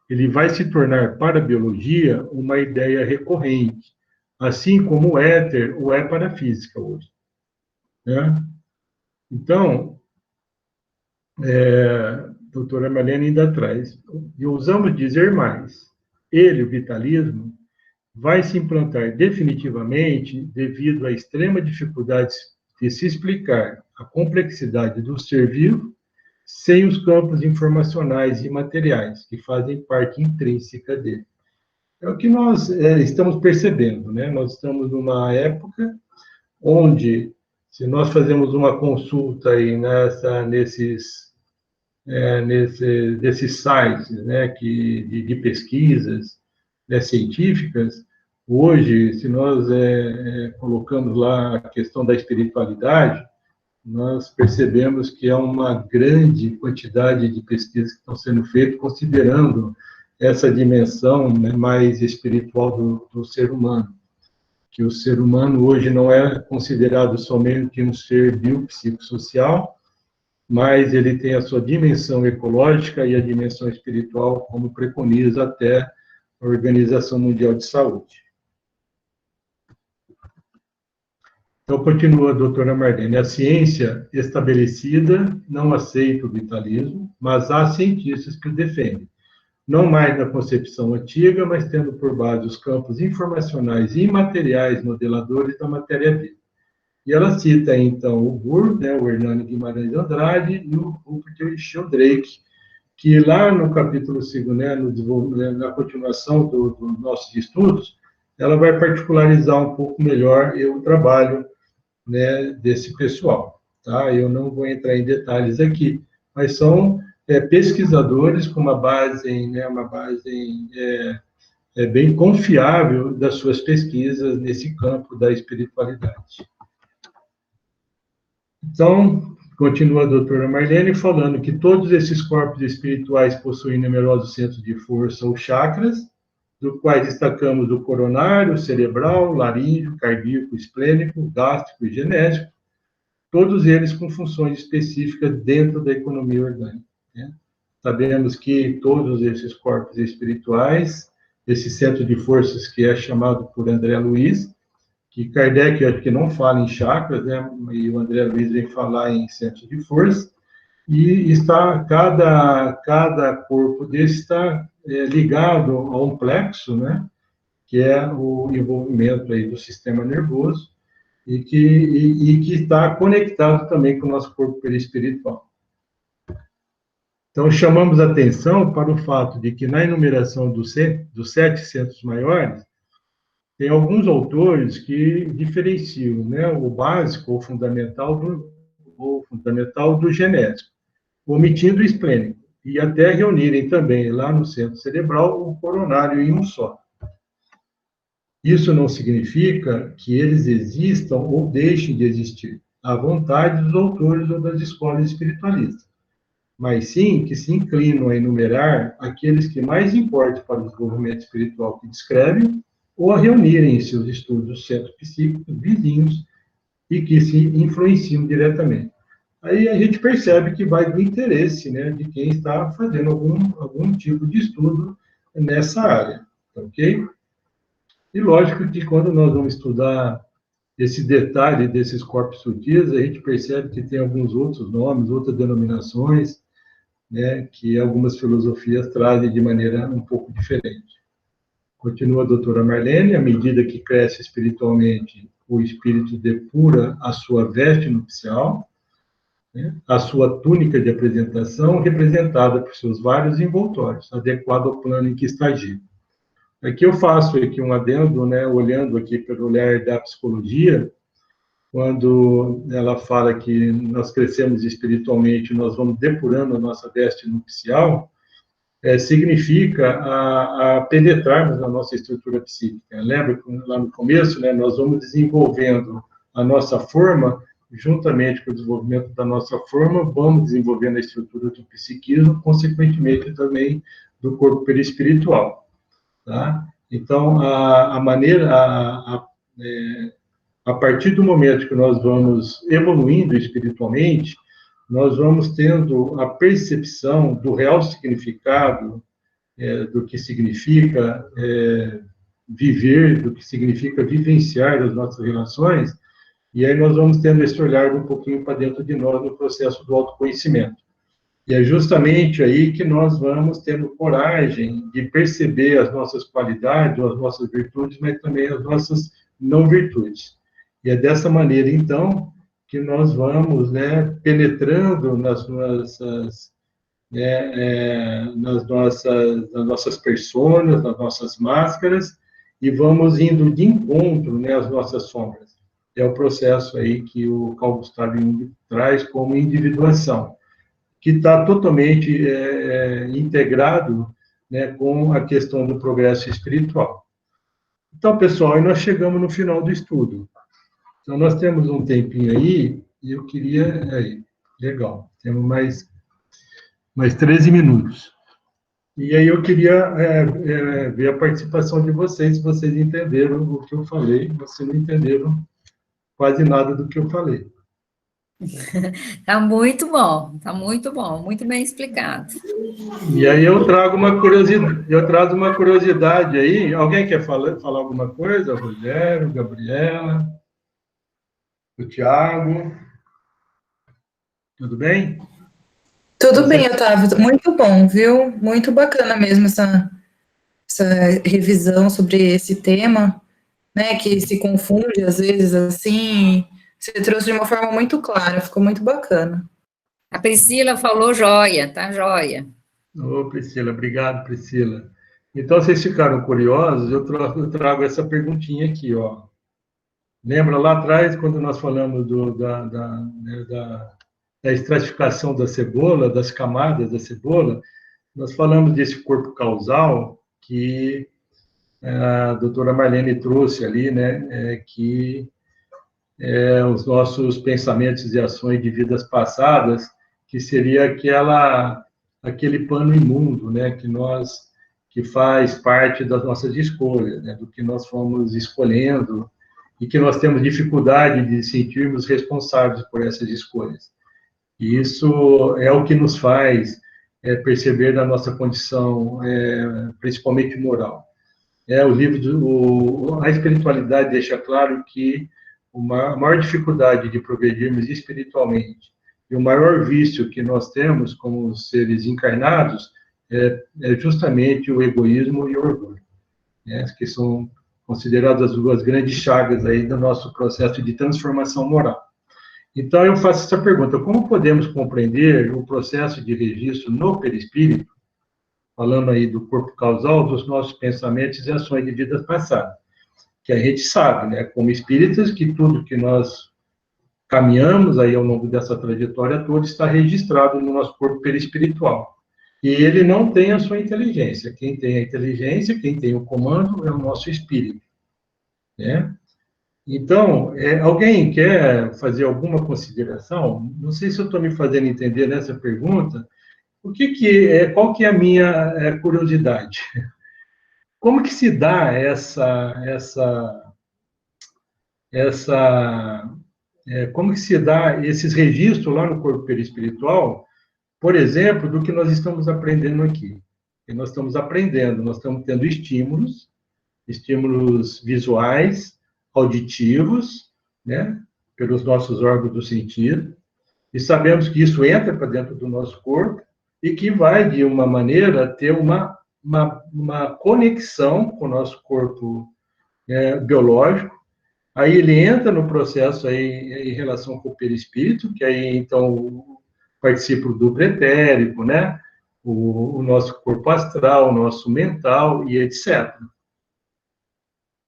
ele vai se tornar para a biologia uma ideia recorrente, assim como o éter o é para a física hoje. Né? Então, a doutora Marlene ainda traz, e ousamos dizer mais, ele, o vitalismo, vai se implantar definitivamente devido à extrema dificuldade de se explicar a complexidade do ser vivo sem os campos informacionais e materiais, que fazem parte intrínseca dele. É o que nós estamos percebendo, né? Nós estamos numa época onde, se nós fazemos uma consulta aí desses sites, né, de pesquisas, né, científicas, hoje, se nós colocamos lá a questão da espiritualidade, nós percebemos que há uma grande quantidade de pesquisas que estão sendo feitas, considerando essa dimensão, né, mais espiritual do ser humano, que o ser humano hoje não é considerado somente um ser biopsicossocial, mas ele tem a sua dimensão ecológica e a dimensão espiritual, como preconiza até a Organização Mundial de Saúde. Então, continua a doutora Marlene, a ciência estabelecida não aceita o vitalismo, mas há cientistas que o defendem. Não mais na concepção antiga, mas tendo por base os campos informacionais e imateriais modeladores da matéria viva. E ela cita, então, o Burr, né, o Hernani Guimarães Andrade, e o Rupert Sheldrake, que lá no capítulo 2, né, na continuação dos nossos estudos, ela vai particularizar um pouco melhor o trabalho, né, desse pessoal. Tá? Eu não vou entrar em detalhes aqui, mas são pesquisadores com uma base bem confiável das suas pesquisas nesse campo da espiritualidade. Então, continua a doutora Marlene falando que todos esses corpos espirituais possuem numerosos centros de força ou chakras, do quais destacamos o coronário, cerebral, laríngeo, cardíaco, esplênico, gástrico e genético, todos eles com funções específicas dentro da economia orgânica. Né? Sabemos que todos esses corpos espirituais, esse centro de forças que é chamado por André Luiz, que Kardec acho que não fala em chakras, né? E o André Luiz vem falar em centro de força, e está cada corpo desse está ligado a um plexo, né? Que é o envolvimento aí do sistema nervoso, e que está conectado também com o nosso corpo perispiritual. Então, chamamos atenção para o fato de que, na enumeração dos 7 centros maiores, tem alguns autores que diferenciam, né, o básico ou fundamental do genético, omitindo o esplênico, e até reunirem também, lá no centro cerebral, o coronário em um só. Isso não significa que eles existam ou deixem de existir, à vontade dos autores ou das escolas espiritualistas, mas sim que se inclinam a enumerar aqueles que mais importam para o desenvolvimento espiritual que descrevem, ou a reunirem em seus estudos centros psíquicos vizinhos e que se influenciam diretamente. Aí a gente percebe que vai do interesse, né, de quem está fazendo algum tipo de estudo nessa área, ok? E lógico que quando nós vamos estudar esse detalhe desses corpos sutis, a gente percebe que tem alguns outros nomes, outras denominações, né, que algumas filosofias trazem de maneira um pouco diferente. Continua a doutora Marlene: à medida que cresce espiritualmente, o espírito depura a sua veste nupcial, né, a sua túnica de apresentação, representada por seus vários envoltórios, adequado ao plano em que está agindo. Aqui eu faço aqui um adendo, né, olhando aqui pelo olhar da psicologia, quando ela fala que nós crescemos espiritualmente, nós vamos depurando a nossa veste nupcial, significa a penetrarmos na nossa estrutura psíquica. Lembra que lá no começo, né, nós vamos desenvolvendo a nossa forma, juntamente com o desenvolvimento da nossa forma, vamos desenvolvendo a estrutura do psiquismo, consequentemente também do corpo perispiritual. Tá? Então, a maneira, a partir do momento que nós vamos evoluindo espiritualmente, nós vamos tendo a percepção do real significado, do que significa viver, do que significa vivenciar as nossas relações, e aí nós vamos tendo esse olhar um pouquinho para dentro de nós no processo do autoconhecimento. E é justamente aí que nós vamos tendo coragem de perceber as nossas qualidades, as nossas virtudes, mas também as nossas não virtudes. E é dessa maneira, então, que nós vamos, né, penetrando nas nossas personas, nas nossas máscaras, e vamos indo de encontro, né, às nossas sombras. É o processo aí que o Carl Gustav Jung traz como individuação, que está totalmente integrado, né, com a questão do progresso espiritual. Então, pessoal, aí nós chegamos no final do estudo. Então, nós temos um tempinho aí, e eu queria... Aí, legal, temos mais 13 minutos. E aí eu queria ver a participação de vocês, se vocês entenderam o que eu falei, se não entenderam quase nada do que eu falei. Tá muito bom, muito bem explicado. E aí eu trago uma curiosidade aí. Alguém quer falar alguma coisa? Rogério, Gabriela, o Tiago, tudo bem? Tudo bem, Otávio. Muito bom, viu? Muito bacana mesmo essa revisão sobre esse tema, né? Que se confunde às vezes assim. Você trouxe de uma forma muito clara, ficou muito bacana. A Priscila falou joia, tá joia. Ô, Priscila, obrigado, Priscila. Então, vocês ficaram curiosos? Eu trago essa perguntinha aqui, ó. Lembra lá atrás, quando nós falamos da estratificação da cebola, das camadas da cebola, nós falamos desse corpo causal que a doutora Marlene trouxe ali, né, que os nossos pensamentos e ações de vidas passadas, que seria aquele pano imundo, né, que faz parte das nossas escolhas, né, do que nós fomos escolhendo e que nós temos dificuldade de sentirmos responsáveis por essas escolhas. E isso é o que nos faz perceber da nossa condição, principalmente moral. A espiritualidade deixa claro que a maior dificuldade de progredirmos espiritualmente e o maior vício que nós temos como seres encarnados é justamente o egoísmo e o orgulho, né, que são consideradas as duas grandes chagas aí do nosso processo de transformação moral. Então, eu faço essa pergunta: como podemos compreender o processo de registro no perispírito, falando aí do corpo causal, dos nossos pensamentos e ações de vidas passadas? Que a gente sabe, né, como espíritas, que tudo que nós caminhamos aí ao longo dessa trajetória toda está registrado no nosso corpo perispiritual. E ele não tem a sua inteligência. Quem tem a inteligência, quem tem o comando, é o nosso espírito, né? Então, alguém quer fazer alguma consideração? Não sei se eu estou me fazendo entender nessa pergunta. Qual que é a minha curiosidade? Como que se dá como que se dá esses registros lá no corpo perispiritual, por exemplo, do que nós estamos aprendendo aqui? E nós estamos aprendendo, nós estamos tendo estímulos visuais, auditivos, né, pelos nossos órgãos do sentido, e sabemos que isso entra para dentro do nosso corpo e que vai, de uma maneira, ter uma conexão com o nosso corpo biológico. Aí ele entra no processo aí em relação com o perispírito, que aí, então, participa do pretérico, né? O nosso corpo astral, o nosso mental e etc.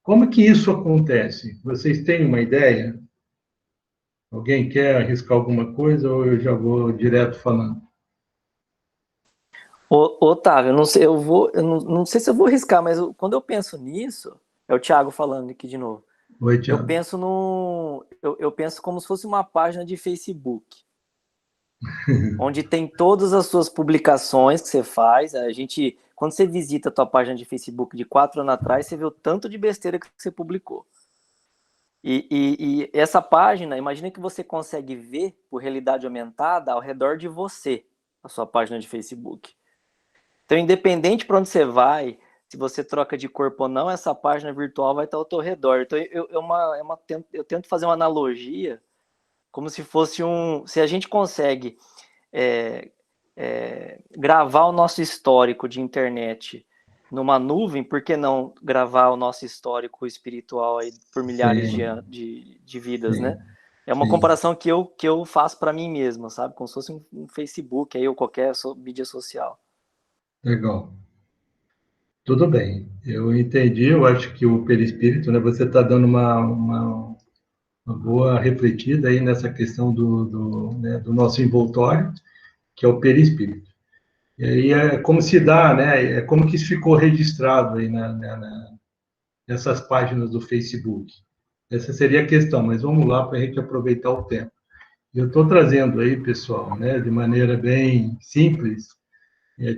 Como que isso acontece? Vocês têm uma ideia? Alguém quer arriscar alguma coisa ou eu já vou direto falando? Otávio, eu não sei, não sei se eu vou arriscar, mas quando eu penso nisso, é o Thiago falando aqui de novo. Oi, Thiago. Eu penso como se fosse uma página de Facebook, onde tem todas as suas publicações que você faz. Quando você visita a tua página de Facebook de 4 anos atrás, você vê o tanto de besteira que você publicou. E essa página, imagina que você consegue ver por realidade aumentada ao redor de você, a sua página de Facebook. Então, independente para onde você vai, se você troca de corpo ou não, essa página virtual vai estar ao teu redor. Então, eu tento fazer uma analogia como se fosse se a gente consegue gravar o nosso histórico de internet numa nuvem, por que não gravar o nosso histórico espiritual aí por milhares de vidas, né? É uma comparação que eu faço para mim mesmo, sabe? Como se fosse um Facebook aí, ou qualquer mídia social. Legal. Tudo bem. Eu entendi, eu acho que o perispírito, né? Você está dando uma boa refletida aí nessa questão do nosso envoltório, que é o perispírito. E aí é como se dá, né? É como que isso ficou registrado aí nessas páginas do Facebook. Essa seria a questão, mas vamos lá para a gente aproveitar o tempo. Eu estou trazendo aí, pessoal, né, de maneira bem simples,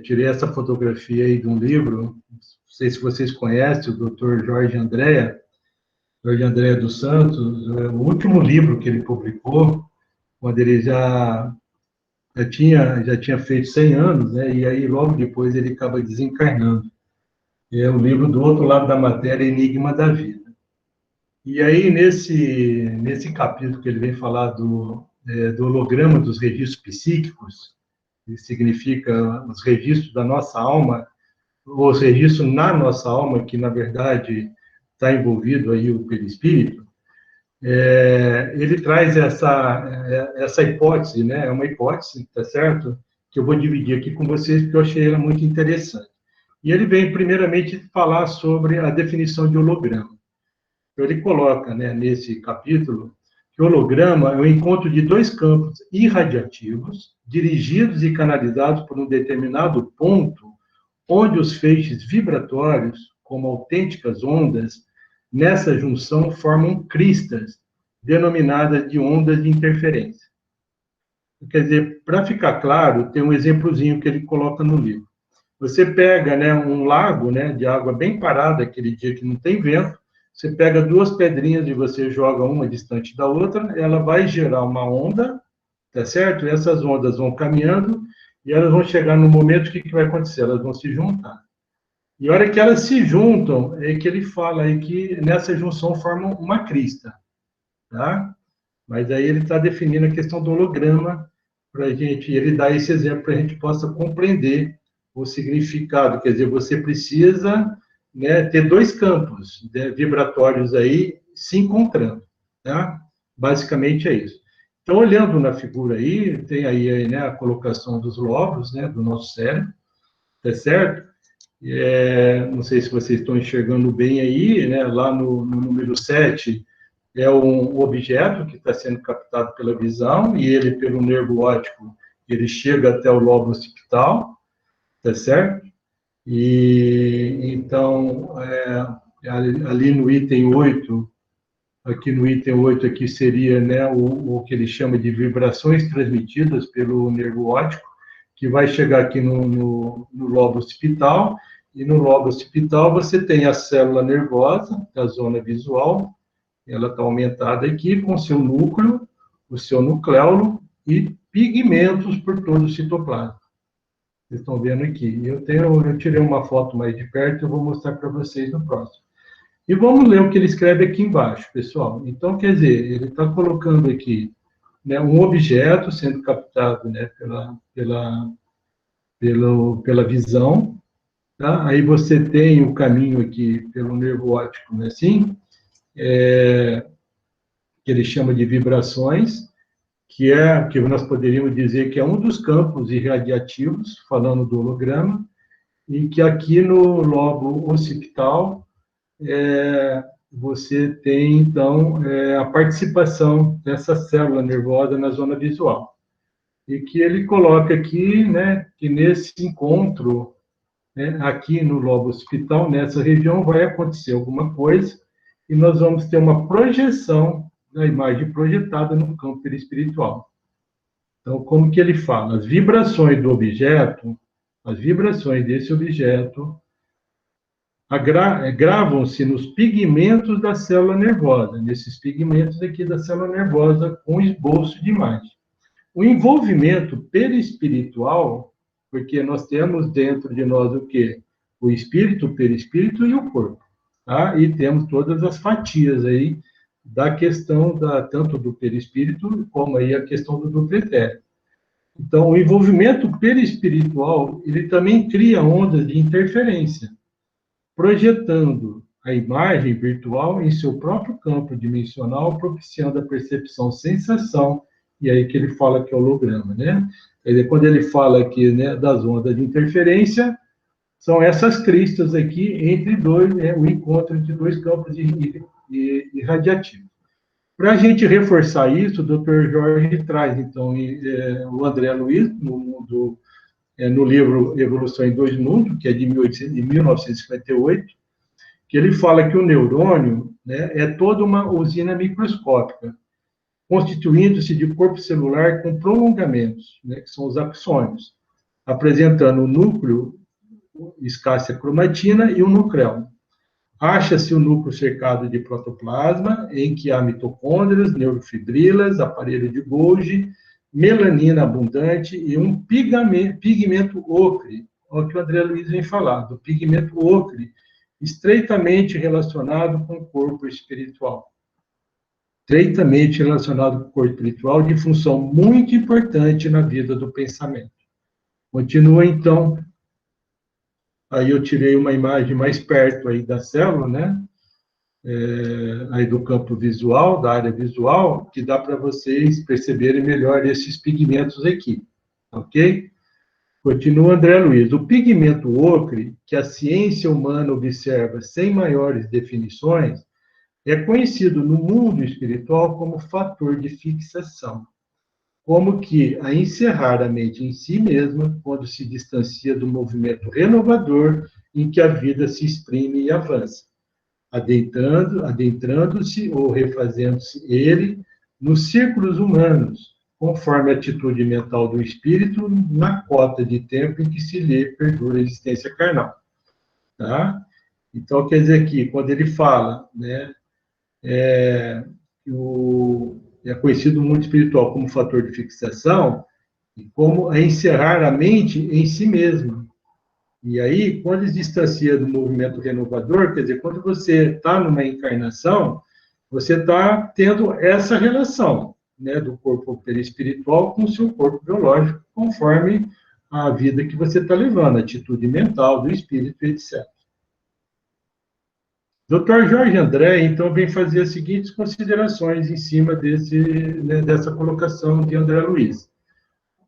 tirei essa fotografia aí de um livro, não sei se vocês conhecem, o Dr. Jorge Andréa dos Santos, o último livro que ele publicou, quando ele já tinha feito 100 anos, né, e aí logo depois ele acaba desencarnando. É o livro Do Outro Lado da Matéria, Enigma da Vida. E aí, nesse capítulo que ele vem falar do holograma dos registros psíquicos, que significa os registros da nossa alma, os registros na nossa alma, que, na verdade, está envolvido aí o perispírito, ele traz essa hipótese, né? É uma hipótese, tá certo? Que eu vou dividir aqui com vocês, porque eu achei ela muito interessante. E ele vem, primeiramente, falar sobre a definição de holograma. Ele coloca, né, nesse capítulo, que o holograma é o encontro de dois campos irradiativos, dirigidos e canalizados por um determinado ponto, onde os feixes vibratórios, como autênticas ondas, nessa junção formam cristas, denominadas de ondas de interferência. Quer dizer, para ficar claro, tem um exemplozinho que ele coloca no livro. Você pega, né, um lago, né, de água bem parada, aquele dia que não tem vento, você pega duas pedrinhas e você joga uma distante da outra, ela vai gerar uma onda, tá certo? E essas ondas vão caminhando e elas vão chegar no momento, o que vai acontecer? Elas vão se juntar. E a hora que elas se juntam, é que ele fala aí que nessa junção formam uma crista, tá? Mas aí ele está definindo a questão do holograma para a gente, ele dá esse exemplo para a gente possa compreender o significado. Quer dizer, você precisa, né, ter dois campos, né, vibratórios aí se encontrando, tá? Basicamente é isso. Então, olhando na figura aí, tem aí, né, a colocação dos lobos, né, do nosso cérebro, tá certo? Não sei se vocês estão enxergando bem aí, né, lá no número 7, é um objeto que está sendo captado pela visão, e ele, pelo nervo óptico, ele chega até o lobo occipital, tá certo? E, então, ali no item 8, aqui no item 8, aqui seria, né, o que ele chama de vibrações transmitidas pelo nervo óptico, que vai chegar aqui no lobo occipital, e no lobo occipital você tem a célula nervosa, da zona visual, ela está aumentada aqui com o seu núcleo, o seu nucleolo e pigmentos por todo o citoplasma. Vocês estão vendo aqui. Eu tirei uma foto mais de perto, eu vou mostrar para vocês no próximo. E vamos ler o que ele escreve aqui embaixo, pessoal. Então, quer dizer, ele está colocando aqui, né, um objeto sendo captado, né, pela visão, tá? Aí você tem o caminho aqui pelo nervo óptico, né, assim, que ele chama de vibrações, que nós poderíamos dizer que é um dos campos irradiativos, falando do holograma, e que aqui no lobo occipital você tem, então, a participação dessa célula nervosa na zona visual. E que ele coloca aqui, né, que nesse encontro, né, aqui no lobo occipital, nessa região, vai acontecer alguma coisa, e nós vamos ter uma projeção da imagem projetada no campo perispiritual. Então, como que ele fala? As vibrações do objeto, as vibrações desse objeto, gravam-se nos pigmentos da célula nervosa, nesses pigmentos aqui da célula nervosa, com esboço de imagem. O envolvimento perispiritual, porque nós temos dentro de nós o quê? O espírito, o perispírito e o corpo. Tá? E temos todas as fatias aí da questão tanto do perispírito, como aí a questão do duplo etérico. Então, o envolvimento perispiritual, ele também cria ondas de interferência, projetando a imagem virtual em seu próprio campo dimensional, propiciando a percepção, sensação, e aí que ele fala que é holograma, né? Quando ele fala aqui, né, das ondas de interferência, são essas cristas aqui entre dois, né, o encontro entre dois campos irradiativos. Para a gente reforçar isso, o Dr. Jorge traz, então, o André Luiz, no livro Evolução em Dois Mundos, que é de 1958, que ele fala que o neurônio, né, é toda uma usina microscópica, constituindo-se de corpo celular com prolongamentos, né, que são os axônios, apresentando o núcleo, escácia cromatina, e o nucleolo. Acha-se o núcleo cercado de protoplasma, em que há mitocôndrias, neurofibrilas, aparelho de Golgi, melanina abundante e um pigmento ocre, o que o André Luiz vem falar, do pigmento ocre, estreitamente relacionado com o corpo espiritual. Estreitamente relacionado com o corpo espiritual, de função muito importante na vida do pensamento. Continua, então. Aí eu tirei uma imagem mais perto aí da célula, né? Aí do campo visual, da área visual, que dá para vocês perceberem melhor esses pigmentos aqui, ok? Continua André Luiz. O pigmento ocre, que a ciência humana observa sem maiores definições, é conhecido no mundo espiritual como fator de fixação, como que a encerrar a mente em si mesma, quando se distancia do movimento renovador em que a vida se exprime e avança, adentrando-se ou refazendo-se ele nos círculos humanos, conforme a atitude mental do espírito na cota de tempo em que se lhe perdura a existência carnal. Tá? Então, quer dizer que, quando ele fala, né, é conhecido no mundo espiritual como fator de fixação, e como a encerrar a mente em si mesma. E aí, quando se distancia do movimento renovador, quer dizer, quando você está numa encarnação, você está tendo essa relação, né, do corpo perispiritual com o seu corpo biológico, conforme a vida que você está levando, a atitude mental do espírito, etc. Dr. Jorge André, então, vem fazer as seguintes considerações em cima dessa colocação de André Luiz.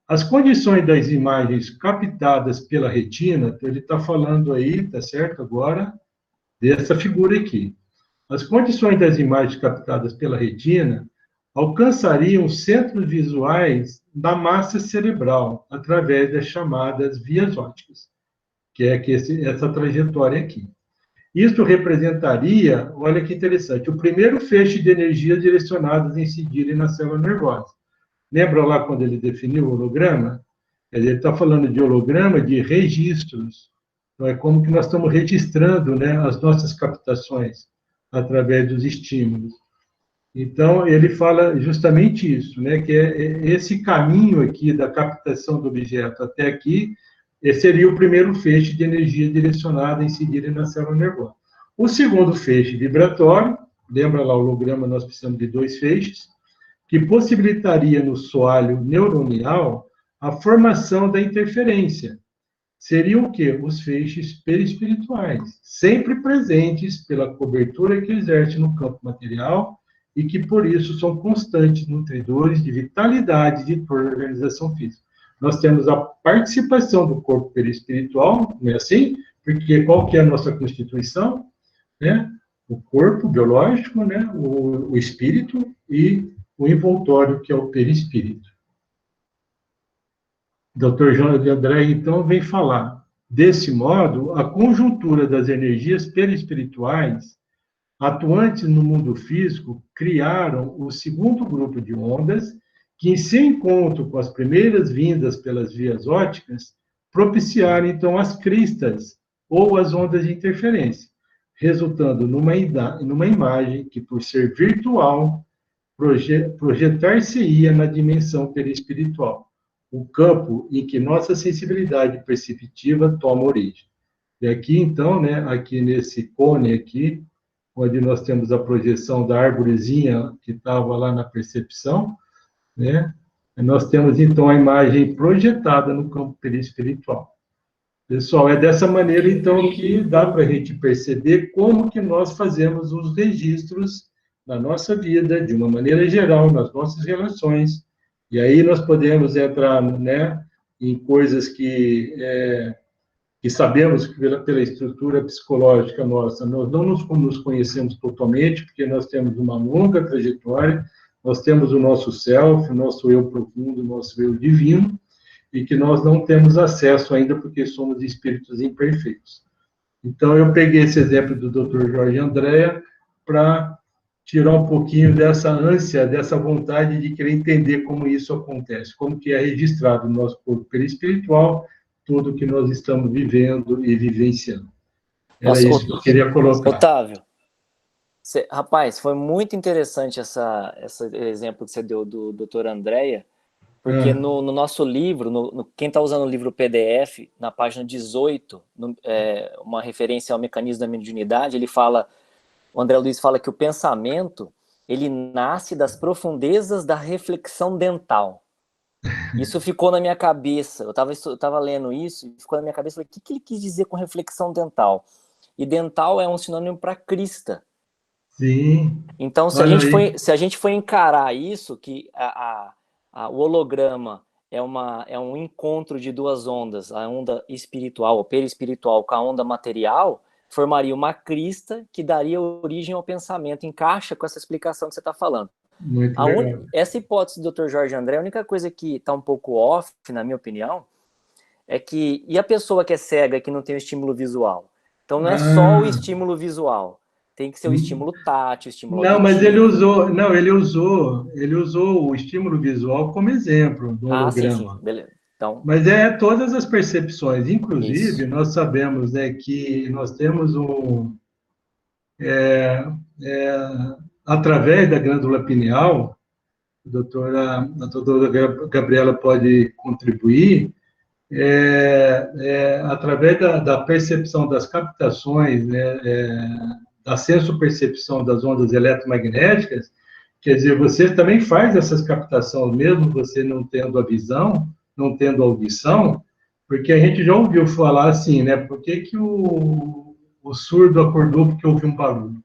As condições das imagens captadas pela retina, então ele está falando aí, tá certo, agora, dessa figura aqui. As condições das imagens captadas pela retina alcançariam os centros visuais da massa cerebral, através das chamadas vias ópticas, que é essa trajetória aqui. Isso representaria, olha que interessante, o primeiro feixe de energias direcionadas a incidirem na célula nervosa. Lembra lá quando ele definiu o holograma? Ele está falando de holograma de registros. Então, é como que nós estamos registrando, né, as nossas captações através dos estímulos. Então, ele fala justamente isso, né, que esse caminho aqui da captação do objeto até aqui, esse seria o primeiro feixe de energia direcionada a incidirem na célula nervosa. O segundo feixe vibratório, lembra lá o holograma, nós precisamos de 2 feixes, que possibilitaria no soalho neuronial a formação da interferência. Seriam o quê? Os feixes perispirituais, sempre presentes pela cobertura que exerce no campo material e que, por isso, são constantes nutridores de vitalidade de toda a organização física. Nós temos a participação do corpo perispiritual, não é assim? Porque qual que é a nossa constituição? Né? O corpo biológico, né? O espírito e o envoltório, que é o perispírito. Dr. João de André, então, vem falar. Desse modo, a conjuntura das energias perispirituais atuantes no mundo físico criaram o segundo grupo de ondas que, em seu encontro com as primeiras vindas pelas vias ópticas, propiciaram, então, as cristas ou as ondas de interferência, resultando numa imagem que, por ser virtual, projetar-se-ia na dimensão perispiritual, o campo em que nossa sensibilidade perceptiva toma origem. E aqui, então, né, aqui nesse cone aqui, onde nós temos a projeção da árvorezinha que estava lá na percepção, né, nós temos, então, a imagem projetada no campo perispiritual. Pessoal, é dessa maneira, então, que dá para a gente perceber como que nós fazemos os registros na nossa vida, de uma maneira geral, nas nossas relações. E aí nós podemos entrar, né, em coisas que sabemos que pela estrutura psicológica nossa, nós não nos conhecemos totalmente, porque nós temos uma longa trajetória, nós temos o nosso self, o nosso eu profundo, o nosso eu divino, e que nós não temos acesso ainda porque somos espíritos imperfeitos. Então, eu peguei esse exemplo do Dr. Jorge Andréa para tirar um pouquinho dessa ânsia, dessa vontade de querer entender como isso acontece, como que é registrado no nosso corpo perispiritual, tudo que nós estamos vivendo e vivenciando. Era Nossa, isso que eu queria colocar. Otávio, rapaz, foi muito interessante esse exemplo que você deu do Dr. Andréa, porque no nosso livro, quem está usando o livro PDF, na página 18, uma referência ao mecanismo da mediunidade, o André Luiz fala que o pensamento, ele nasce das profundezas da reflexão dental. Isso ficou na minha cabeça, eu estava lendo isso, e ficou na minha cabeça, falei, o que ele quis dizer com reflexão dental? E dental é um sinônimo para crista. Sim. Então, se a gente for encarar isso, que o holograma é um encontro de duas ondas, a onda espiritual, o perispiritual, com a onda material, formaria uma crista que daria origem ao pensamento, encaixa com essa explicação que você está falando. Muito legal. Essa hipótese do Dr. Jorge André, a única coisa que está um pouco off, na minha opinião, é que, e a pessoa que é cega, que não tem o estímulo visual? Então, não é só o estímulo visual, tem que ser o estímulo tátil, o estímulo auditivo. Mas ele usou o estímulo visual como exemplo do holograma. Sim, beleza. Então, mas todas as percepções, inclusive, nós sabemos, né, que nós temos através da glândula pineal, a doutora Gabriela pode contribuir, através da percepção das captações, né, da sensopercepção das ondas eletromagnéticas, quer dizer, você também faz essas captações, mesmo você não tendo a visão, não tendo a audição, porque a gente já ouviu falar assim, né, por que o surdo acordou porque ouviu um barulho?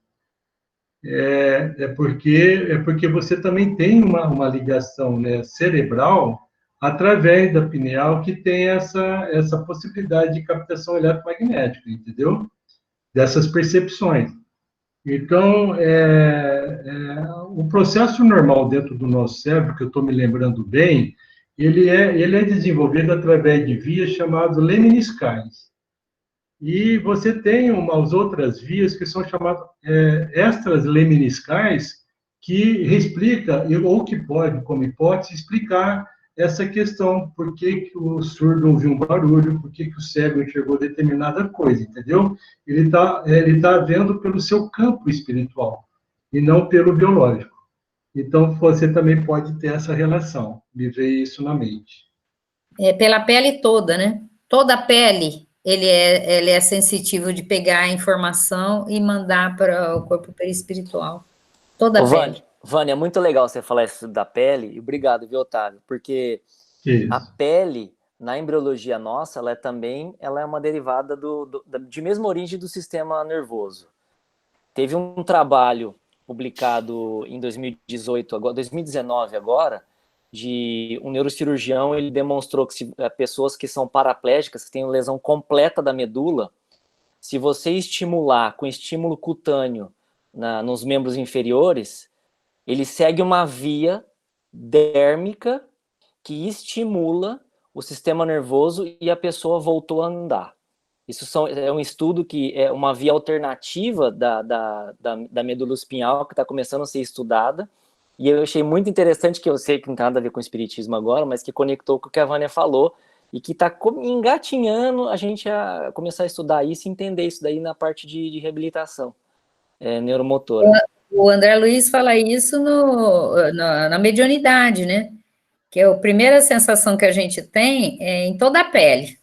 Porque você também tem uma ligação, né, cerebral através da pineal que tem essa possibilidade de captação eletromagnética, entendeu? Dessas percepções. Então, o processo normal dentro do nosso cérebro, que eu estou me lembrando bem, ele é desenvolvido através de vias chamadas lemniscais. E você tem umas outras vias que são chamadas extras lemniscais, que explica, ou que pode, como hipótese, explicar essa questão, por que o surdo ouviu um barulho, por que o cego enxergou determinada coisa, entendeu? Ele tá vendo pelo seu campo espiritual, e não pelo biológico. Então, você também pode ter essa relação, me veio isso na mente. Pela pele toda, né? Toda a pele ele é sensitivo de pegar a informação e mandar para o corpo perispiritual. Toda a pele. Vânia, é muito legal você falar isso da pele, e obrigado, viu, Otávio? Porque a pele, na embriologia nossa, ela é uma derivada de mesma origem do sistema nervoso. Teve um trabalho publicado em 2019 agora, de um neurocirurgião, ele demonstrou que pessoas que são paraplégicas, que têm lesão completa da medula, se você estimular com estímulo cutâneo nos membros inferiores, ele segue uma via dérmica que estimula o sistema nervoso e a pessoa voltou a andar. Isso é um estudo que é uma via alternativa da medula espinhal que está começando a ser estudada, e eu achei muito interessante, que eu sei que não tem nada a ver com o espiritismo agora, mas que conectou com o que a Vânia falou, e que está engatinhando a gente a começar a estudar isso e entender isso daí na parte de reabilitação neuromotora. O André Luiz fala isso na mediunidade, né? Que a primeira sensação que a gente tem é em toda a pele,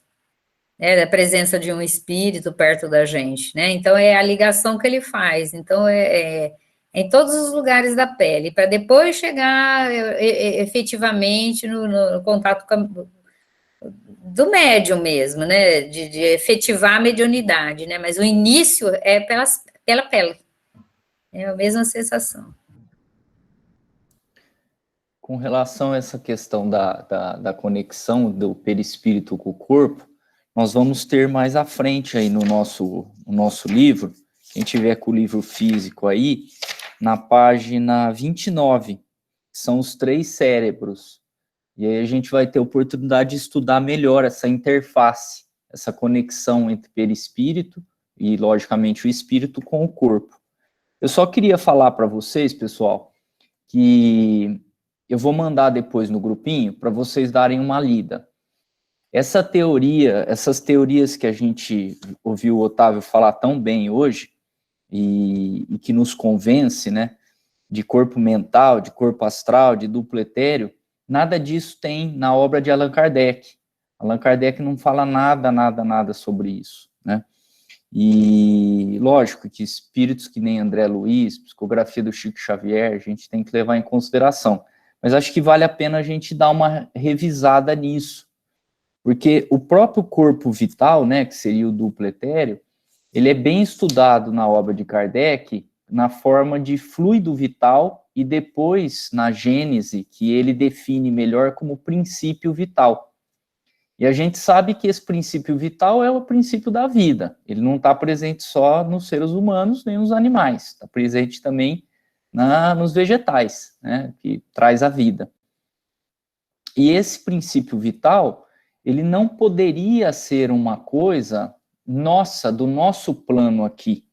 né? Da presença de um espírito perto da gente, né? Então, é a ligação que ele faz. Então, em todos os lugares da pele, para depois chegar efetivamente no contato do médium mesmo, né? De efetivar a mediunidade, né? Mas o início é pela pele. É a mesma sensação. Com relação a essa questão da conexão do perispírito com o corpo, nós vamos ter mais à frente aí no nosso livro, quem tiver com o livro físico aí, na página 29, são os 3 cérebros. E aí a gente vai ter oportunidade de estudar melhor essa interface, essa conexão entre perispírito e, logicamente, o espírito com o corpo. Eu só queria falar para vocês, pessoal, que eu vou mandar depois no grupinho para vocês darem uma lida. Essas teorias que a gente ouviu o Otávio falar tão bem hoje, e que nos convence, né, de corpo mental, de corpo astral, de duplo etéreo, nada disso tem na obra de Allan Kardec. Allan Kardec não fala nada sobre isso, né? E, lógico, que espíritos que nem André Luiz, psicografia do Chico Xavier, a gente tem que levar em consideração. Mas acho que vale a pena a gente dar uma revisada nisso. Porque o próprio corpo vital, né, que seria o duplo etéreo, ele é bem estudado na obra de Kardec, na forma de fluido vital, e depois na Gênese, que ele define melhor como princípio vital. E a gente sabe que esse princípio vital é o princípio da vida. Ele não está presente só nos seres humanos, nem nos animais. Está presente também nos vegetais, né, que traz a vida. E esse princípio vital, ele não poderia ser uma coisa nossa, do nosso plano aqui.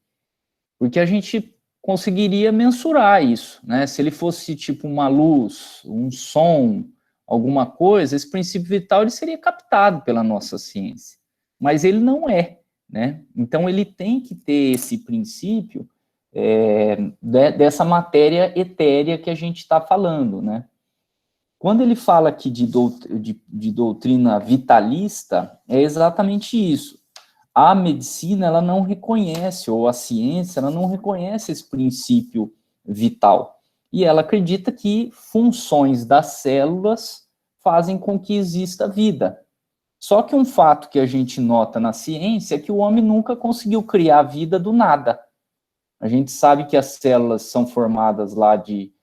Porque a gente conseguiria mensurar isso, né? Se ele fosse tipo uma luz, um som, alguma coisa, esse princípio vital ele seria captado pela nossa ciência. Mas ele não é, né? Então ele tem que ter esse princípio dessa matéria etérea que a gente está falando, né? Quando ele fala aqui de doutrina vitalista, é exatamente isso. A medicina, ela não reconhece, ou a ciência, ela não reconhece esse princípio vital. E ela acredita que funções das células fazem com que exista vida. Só que um fato que a gente nota na ciência é que o homem nunca conseguiu criar vida do nada. A gente sabe que as células são formadas lá de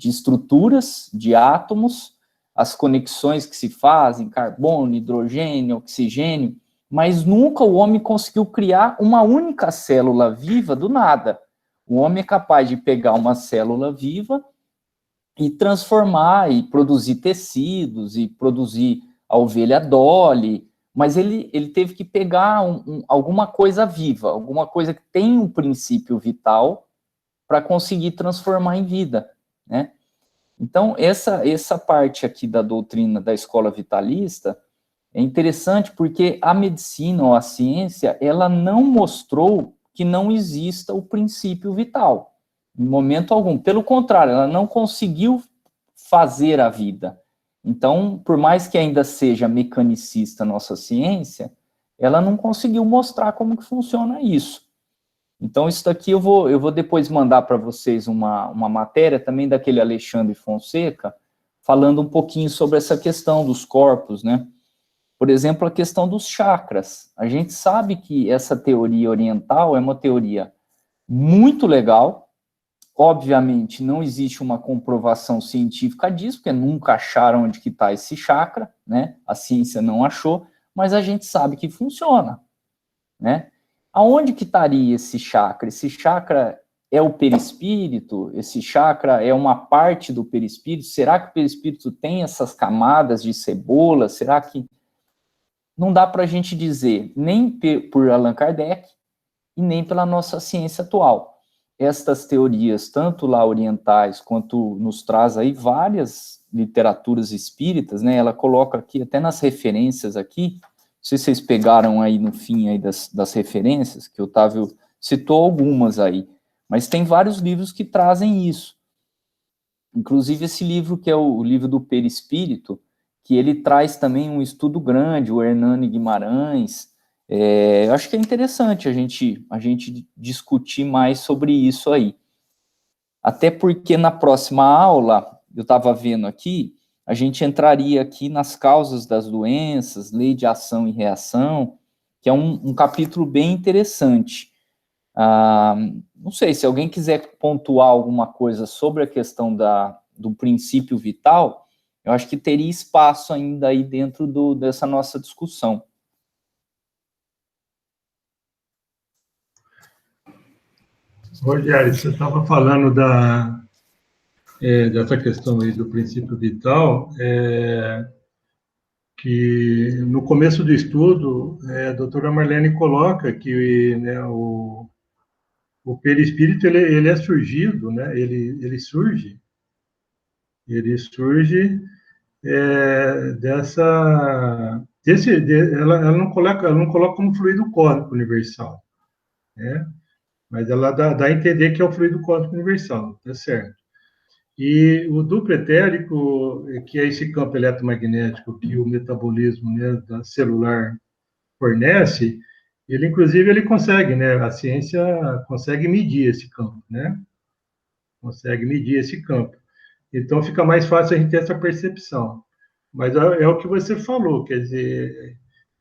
estruturas, de átomos, as conexões que se fazem, carbono, hidrogênio, oxigênio, mas nunca o homem conseguiu criar uma única célula viva do nada. O homem é capaz de pegar uma célula viva e transformar, e produzir tecidos, e produzir a ovelha Dolly, mas ele teve que pegar alguma coisa viva, alguma coisa que tem um princípio vital para conseguir transformar em vida, né? Então, essa parte aqui da doutrina da escola vitalista é interessante porque a medicina ou a ciência, ela não mostrou que não exista o princípio vital, em momento algum. Pelo contrário, ela não conseguiu fazer a vida. Então, por mais que ainda seja mecanicista a nossa ciência, ela não conseguiu mostrar como que funciona isso. Então, isso daqui eu vou depois mandar para vocês uma matéria também daquele Alexandre Fonseca, falando um pouquinho sobre essa questão dos corpos, né? Por exemplo, a questão dos chakras. A gente sabe que essa teoria oriental é uma teoria muito legal. Obviamente, não existe uma comprovação científica disso, porque nunca acharam onde que está esse chakra, né? A ciência não achou, mas a gente sabe que funciona, né? Aonde que estaria esse chakra? Esse chakra é o perispírito? Esse chakra é uma parte do perispírito? Será que o perispírito tem essas camadas de cebola? Será que... Não dá para a gente dizer, nem por Allan Kardec e nem pela nossa ciência atual. Estas teorias, tanto lá orientais, quanto nos traz aí várias literaturas espíritas, né? Ela coloca aqui, até nas referências aqui, não sei se vocês pegaram aí no fim aí das referências, que o Otávio citou algumas aí, mas tem vários livros que trazem isso. Inclusive esse livro, que é o livro do perispírito, que ele traz também um estudo grande, o Hernani Guimarães. Eu acho que é interessante a gente discutir mais sobre isso aí. Até porque na próxima aula, eu estava vendo aqui, a gente entraria aqui nas causas das doenças, lei de ação e reação, que é um capítulo bem interessante. Não sei, se alguém quiser pontuar alguma coisa sobre a questão do princípio vital, eu acho que teria espaço ainda aí dentro dessa nossa discussão. Rogério, você estava falando dessa questão aí do princípio vital, que no começo do estudo, a doutora Marlene coloca que, né, o perispírito ele é surgido, né, ele surge ela não coloca como fluido cósmico universal, né? Mas ela dá a entender que é o fluido cósmico universal, tá certo? E o duplo etérico, que é esse campo eletromagnético que o metabolismo, né, celular fornece, ele consegue, né? A ciência consegue medir esse campo, né? Consegue medir esse campo. Então fica mais fácil a gente ter essa percepção. Mas é o que você falou, quer dizer,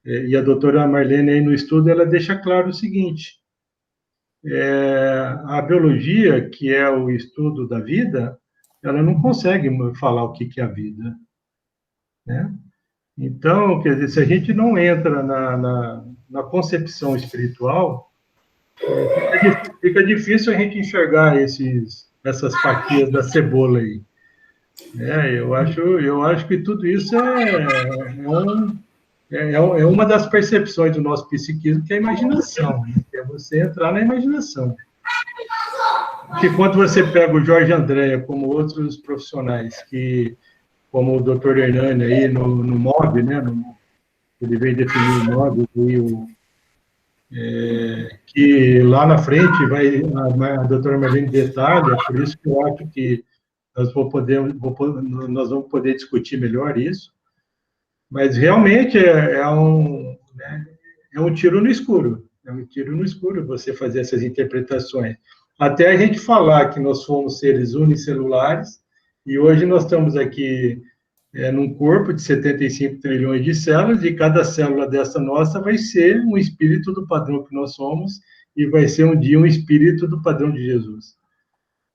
e a doutora Marlene aí no estudo, ela deixa claro o seguinte: a biologia, que é o estudo da vida, ela não consegue falar o que é a vida, né? Então, quer dizer, se a gente não entra na concepção espiritual, fica difícil a gente enxergar essas fatias da cebola aí. Eu acho que tudo isso é uma das percepções do nosso psiquismo, que é a imaginação, né? É você entrar na imaginação. Porque quando você pega o Jorge Andréa, como outros profissionais, como o Dr. Hernani aí no MOB, né? Ele veio definir o MOB, que lá na frente a doutora Marlene detalha, por isso que eu acho que nós vamos poder discutir melhor isso, mas realmente é um tiro no escuro, você fazer essas interpretações. Até a gente falar que nós fomos seres unicelulares, e hoje nós estamos aqui num corpo de 75 trilhões de células, e cada célula dessa nossa vai ser um espírito do padrão que nós somos, e vai ser um dia um espírito do padrão de Jesus.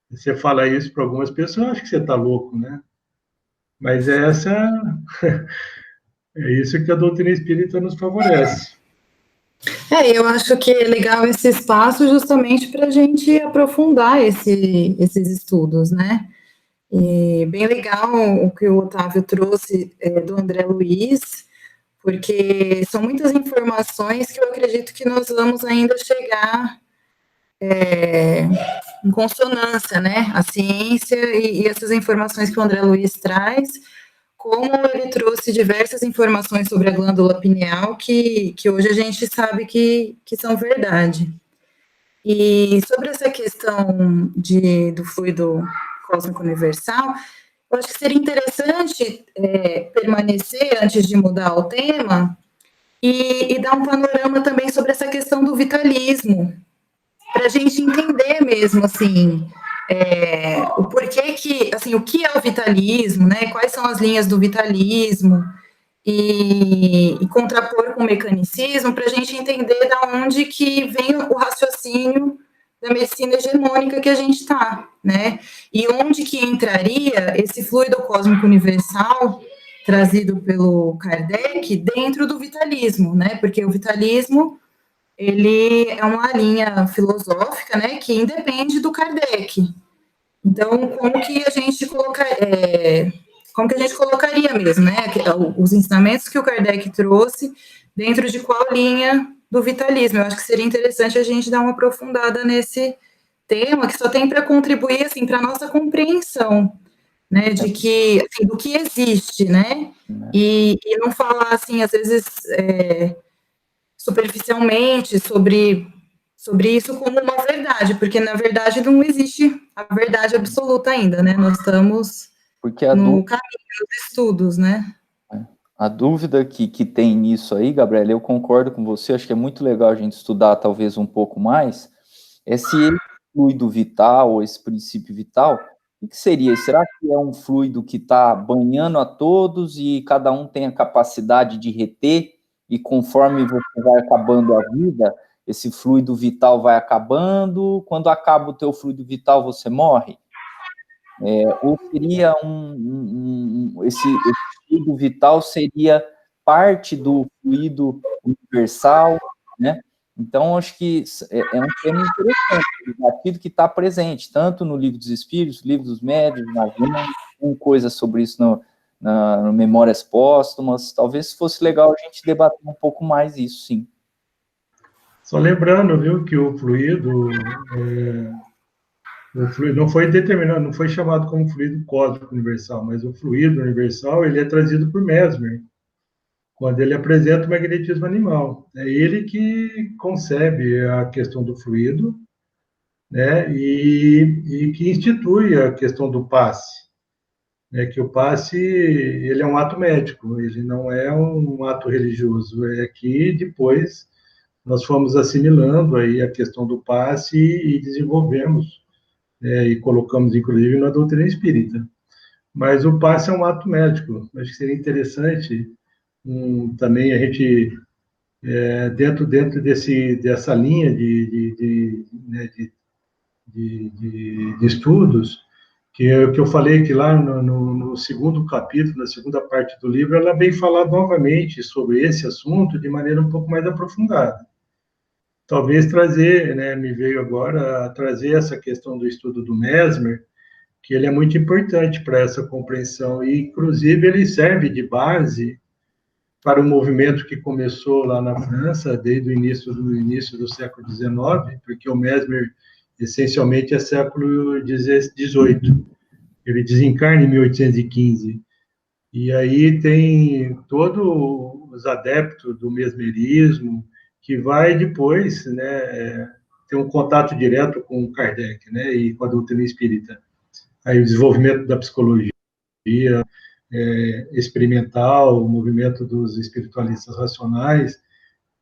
Você fala isso para algumas pessoas, acho que você está louco, né? Mas é isso que a doutrina espírita nos favorece. Eu acho que é legal esse espaço justamente para a gente aprofundar esses estudos, né? E bem legal o que o Otávio trouxe do André Luiz, porque são muitas informações que eu acredito que nós vamos ainda chegar em consonância, né? A ciência e essas informações que o André Luiz traz, como ele trouxe diversas informações sobre a glândula pineal que hoje a gente sabe que são verdade. E sobre essa questão do fluido cósmico universal, eu acho que seria interessante permanecer, antes de mudar o tema, e dar um panorama também sobre essa questão do vitalismo, para a gente entender mesmo, assim, o porquê que, assim, o que é o vitalismo, né? Quais são as linhas do vitalismo, e contrapor com o mecanicismo, para a gente entender da onde que vem o raciocínio da medicina hegemônica que a gente está, né? E onde que entraria esse fluido cósmico universal trazido pelo Kardec dentro do vitalismo, né? Porque o vitalismo, ele é uma linha filosófica, né, que independe do Kardec. Então, como que a gente colocaria mesmo, né, os ensinamentos que o Kardec trouxe dentro de qual linha do vitalismo? Eu acho que seria interessante a gente dar uma aprofundada nesse tema, que só tem para contribuir, assim, para a nossa compreensão, né, de que, assim, do que existe, né, e não falar, assim, às vezes, superficialmente sobre isso como uma verdade, porque na verdade não existe a verdade absoluta ainda, né? Nós estamos no caminho dos estudos, né? A dúvida que tem nisso aí, Gabriela, eu concordo com você, acho que é muito legal a gente estudar talvez um pouco mais, é se esse fluido vital, ou esse princípio vital, o que seria? Será que é um fluido que está banhando a todos e cada um tem a capacidade de reter, e conforme você vai acabando a vida, esse fluido vital vai acabando, quando acaba o teu fluido vital você morre? Ou seria esse fluido vital seria parte do fluido universal, né? Então, acho que é um tema interessante, aquilo que está presente, tanto no Livro dos Espíritos, Livro dos Médiuns, tem coisa sobre isso no Memórias Póstumas, talvez fosse legal a gente debater um pouco mais isso, sim. Só lembrando, viu, que o fluido não foi determinado, não foi chamado como fluido cósmico universal, mas o fluido universal ele é trazido por Mesmer, quando ele apresenta o magnetismo animal. É ele que concebe a questão do fluido, né, e que institui a questão do passe, né, que o passe ele é um ato médico, ele não é um ato religioso, é que depois nós fomos assimilando aí a questão do passe e desenvolvemos, e colocamos inclusive na doutrina espírita. Mas o passe é um ato médico. Acho que seria interessante também a gente, dentro dessa linha né, de estudos, que eu falei que lá no segundo capítulo, na segunda parte do livro, ela vem falar novamente sobre esse assunto de maneira um pouco mais aprofundada. Talvez trazer, né, me veio agora trazer essa questão do estudo do Mesmer, que ele é muito importante para essa compreensão, e inclusive ele serve de base para o movimento que começou lá na França, desde o início do século XIX, porque o Mesmer, essencialmente, é século XVIII. Ele desencarna em 1815. E aí tem todos os adeptos do mesmerismo, que vai depois, né, ter um contato direto com o Kardec, né, e com a doutrina espírita. Aí o desenvolvimento da psicologia experimental, o movimento dos espiritualistas racionais,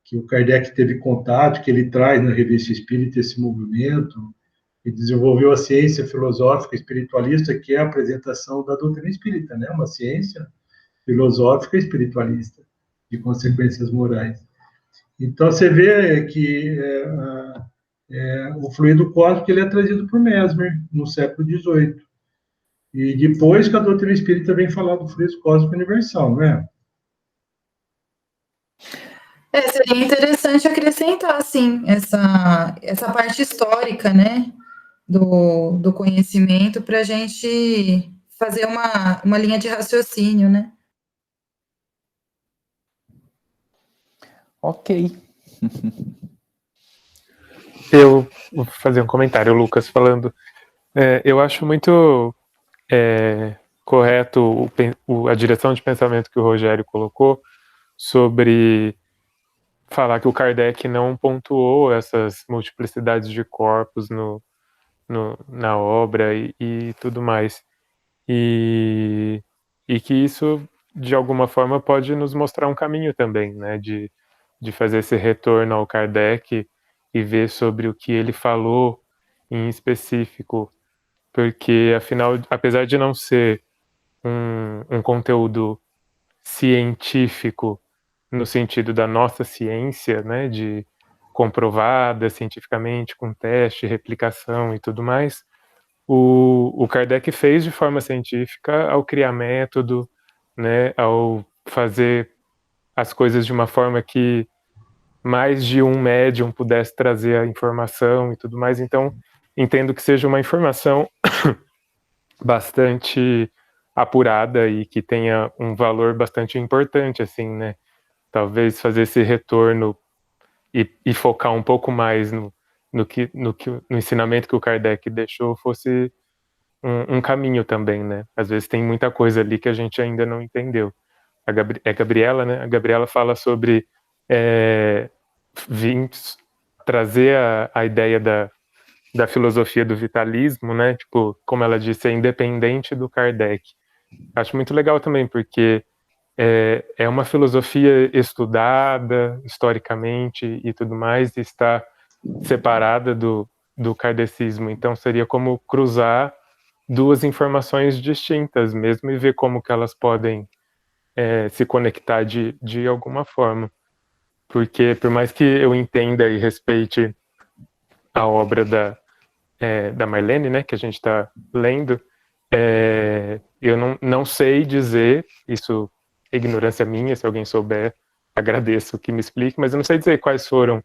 que o Kardec teve contato, que ele traz na Revista Espírita esse movimento, e desenvolveu a ciência filosófica espiritualista, que é a apresentação da doutrina espírita, né? Uma ciência filosófica espiritualista, de consequências morais. Então, você vê que o fluido cósmico ele é trazido por Mesmer, no século XVIII. E depois que a doutrina espírita vem falar do fluido cósmico universal, não é? Seria interessante acrescentar, assim, essa parte histórica, né, do conhecimento, para a gente fazer uma linha de raciocínio, né? Ok. Eu vou fazer um comentário, o Lucas falando. Eu acho muito correto a direção de pensamento que o Rogério colocou sobre falar que o Kardec não pontuou essas multiplicidades de corpos na obra e tudo mais. E que isso, de alguma forma, pode nos mostrar um caminho também, né, de de fazer esse retorno ao Kardec e ver sobre o que ele falou em específico, porque, afinal, apesar de não ser um conteúdo científico no sentido da nossa ciência, né, de comprovada cientificamente, com teste, replicação e tudo mais, o Kardec fez de forma científica ao criar método, né, ao fazer as coisas de uma forma que mais de um médium pudesse trazer a informação e tudo mais. Então, entendo que seja uma informação bastante apurada e que tenha um valor bastante importante, assim, né? Talvez fazer esse retorno e focar um pouco mais no ensinamento que o Kardec deixou fosse um caminho também, né? Às vezes tem muita coisa ali que a gente ainda não entendeu. É Gabriela, né? A Gabriela fala sobre trazer a ideia da filosofia do vitalismo, né? Tipo, como ela disse, é independente do Kardec. Acho muito legal também, porque é uma filosofia estudada historicamente e tudo mais, e está separada do kardecismo. Então, seria como cruzar duas informações distintas mesmo e ver como que elas podem se conectar de alguma forma. Porque, por mais que eu entenda e respeite a obra da Marlene, né, que a gente está lendo, eu não sei dizer, isso é ignorância minha, se alguém souber, agradeço que me explique, mas eu não sei dizer quais foram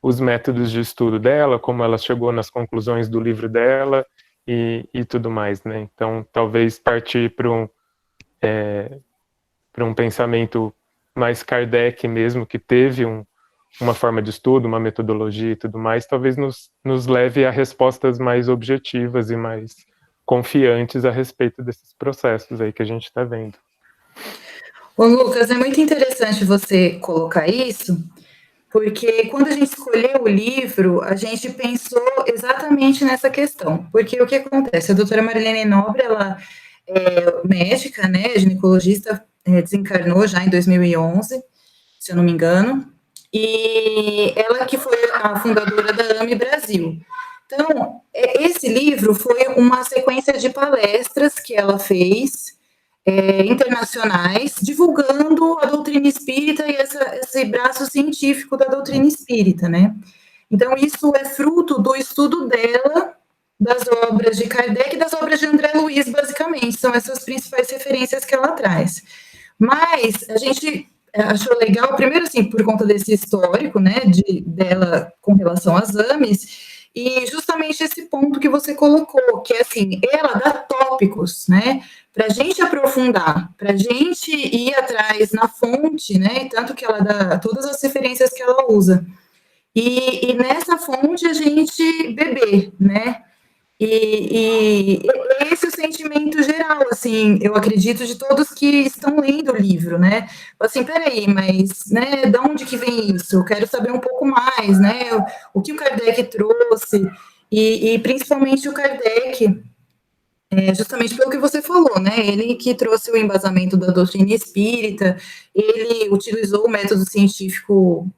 os métodos de estudo dela, como ela chegou nas conclusões do livro dela e tudo mais, né? Então, talvez partir para um pensamento mais Kardec mesmo, que teve uma forma de estudo, uma metodologia e tudo mais, talvez nos leve a respostas mais objetivas e mais confiantes a respeito desses processos aí que a gente está vendo. Ô, Lucas, é muito interessante você colocar isso, porque quando a gente escolheu o livro, a gente pensou exatamente nessa questão. Porque o que acontece? A doutora Marilene Nobre, ela é médica, né, ginecologista, desencarnou já em 2011, se eu não me engano, e ela que foi a fundadora da AME Brasil. Então, esse livro foi uma sequência de palestras que ela fez, internacionais, divulgando a doutrina espírita e esse braço científico da doutrina espírita, né? Então, isso é fruto do estudo dela, das obras de Kardec e das obras de André Luiz, basicamente, são essas principais referências que ela traz. Mas a gente achou legal, primeiro, assim, por conta desse histórico, né, dela com relação às AMEs, e justamente esse ponto que você colocou, que é assim, ela dá tópicos, né, para a gente aprofundar, para a gente ir atrás na fonte, né, tanto que ela dá todas as referências que ela usa, e nessa fonte a gente beber, né, e esse é o sentimento geral, assim, eu acredito, de todos que estão lendo o livro, né? Assim, peraí, mas, né, de onde que vem isso? Eu quero saber um pouco mais, né? O que o Kardec trouxe, e principalmente o Kardec, justamente pelo que você falou, né? Ele que trouxe o embasamento da doutrina espírita, ele utilizou o método científico,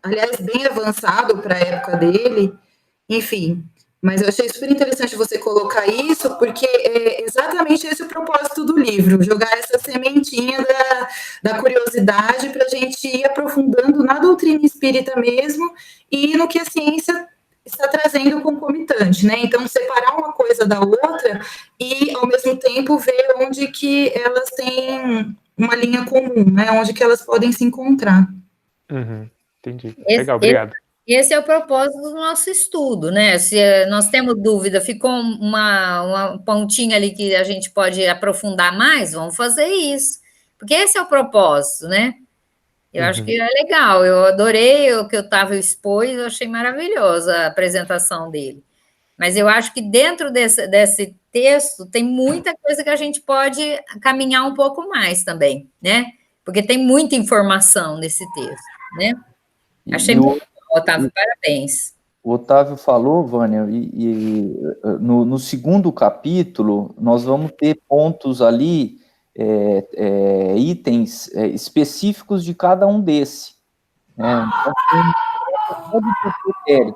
aliás, bem avançado para a época dele, enfim. Mas eu achei super interessante você colocar isso, porque é exatamente esse o propósito do livro, jogar essa sementinha da curiosidade para a gente ir aprofundando na doutrina espírita mesmo e no que a ciência está trazendo concomitante, né? Então, separar uma coisa da outra e, ao mesmo tempo, ver onde que elas têm uma linha comum, né? Onde que elas podem se encontrar. Uhum, entendi. Legal, obrigado. Esse é o propósito do nosso estudo, né? Se nós temos dúvida, ficou uma pontinha ali que a gente pode aprofundar mais, vamos fazer isso. Porque esse é o propósito, né? Eu acho que é legal, eu adorei o que o Otávio expôs, eu achei maravilhosa a apresentação dele. Mas eu acho que dentro desse texto tem muita coisa que a gente pode caminhar um pouco mais também, né? Porque tem muita informação nesse texto, né? Achei muito bom, Otávio, parabéns. O Otávio falou, Vânia, no segundo capítulo, nós vamos ter pontos ali itens específicos de cada um desse. Né? Então, tem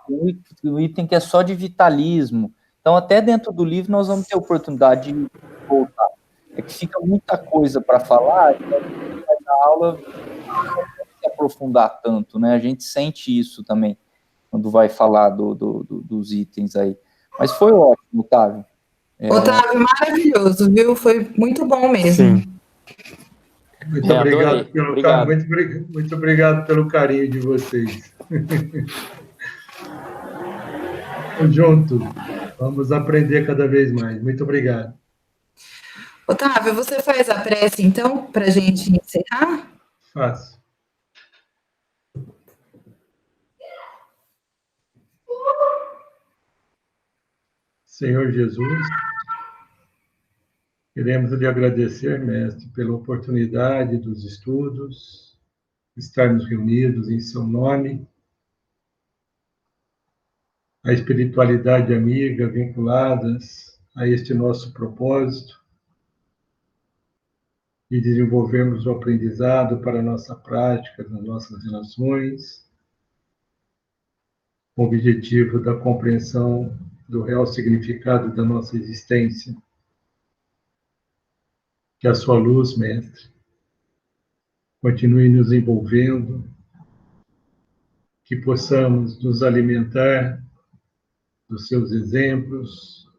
um item que é só de vitalismo. Então, até dentro do livro, nós vamos ter oportunidade de voltar. É que fica muita coisa para falar, então, na aula não se aprofundar tanto, né? A gente sente isso também, quando vai falar dos itens aí. Mas foi ótimo, Otávio. Otávio, maravilhoso, viu? Foi muito bom mesmo. Sim. Muito obrigado pelo obrigado. muito obrigado pelo carinho de vocês. Vamos junto. Vamos aprender cada vez mais. Muito obrigado. Otávio, você faz a prece, então, para a gente encerrar? Faço. Senhor Jesus, queremos lhe agradecer, mestre, pela oportunidade dos estudos, estarmos reunidos em seu nome, a espiritualidade amiga vinculadas a este nosso propósito de desenvolvermos o aprendizado para a nossa prática, nas nossas relações, com o objetivo da compreensão do real significado da nossa existência. Que a sua luz, mestre, continue nos envolvendo, que possamos nos alimentar dos seus exemplos,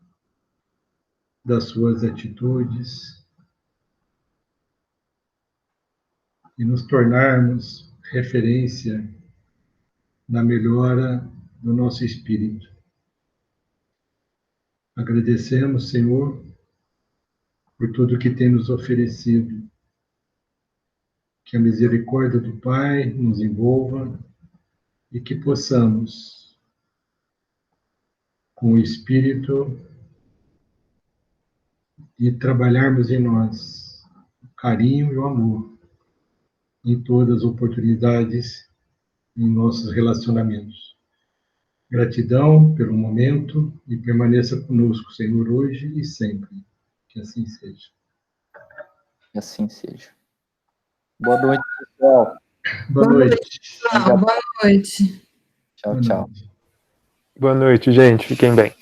das suas atitudes, e nos tornarmos referência na melhora do nosso espírito. Agradecemos, Senhor, por tudo que tem nos oferecido. Que a misericórdia do Pai nos envolva e que possamos, com o Espírito, e trabalharmos em nós o carinho e o amor em todas as oportunidades em nossos relacionamentos. Gratidão pelo momento e permaneça conosco, Senhor, hoje e sempre. Que assim seja. Que assim seja. Boa noite, pessoal. Boa noite. Boa noite. Tchau, tchau. Boa noite, gente. Fiquem bem.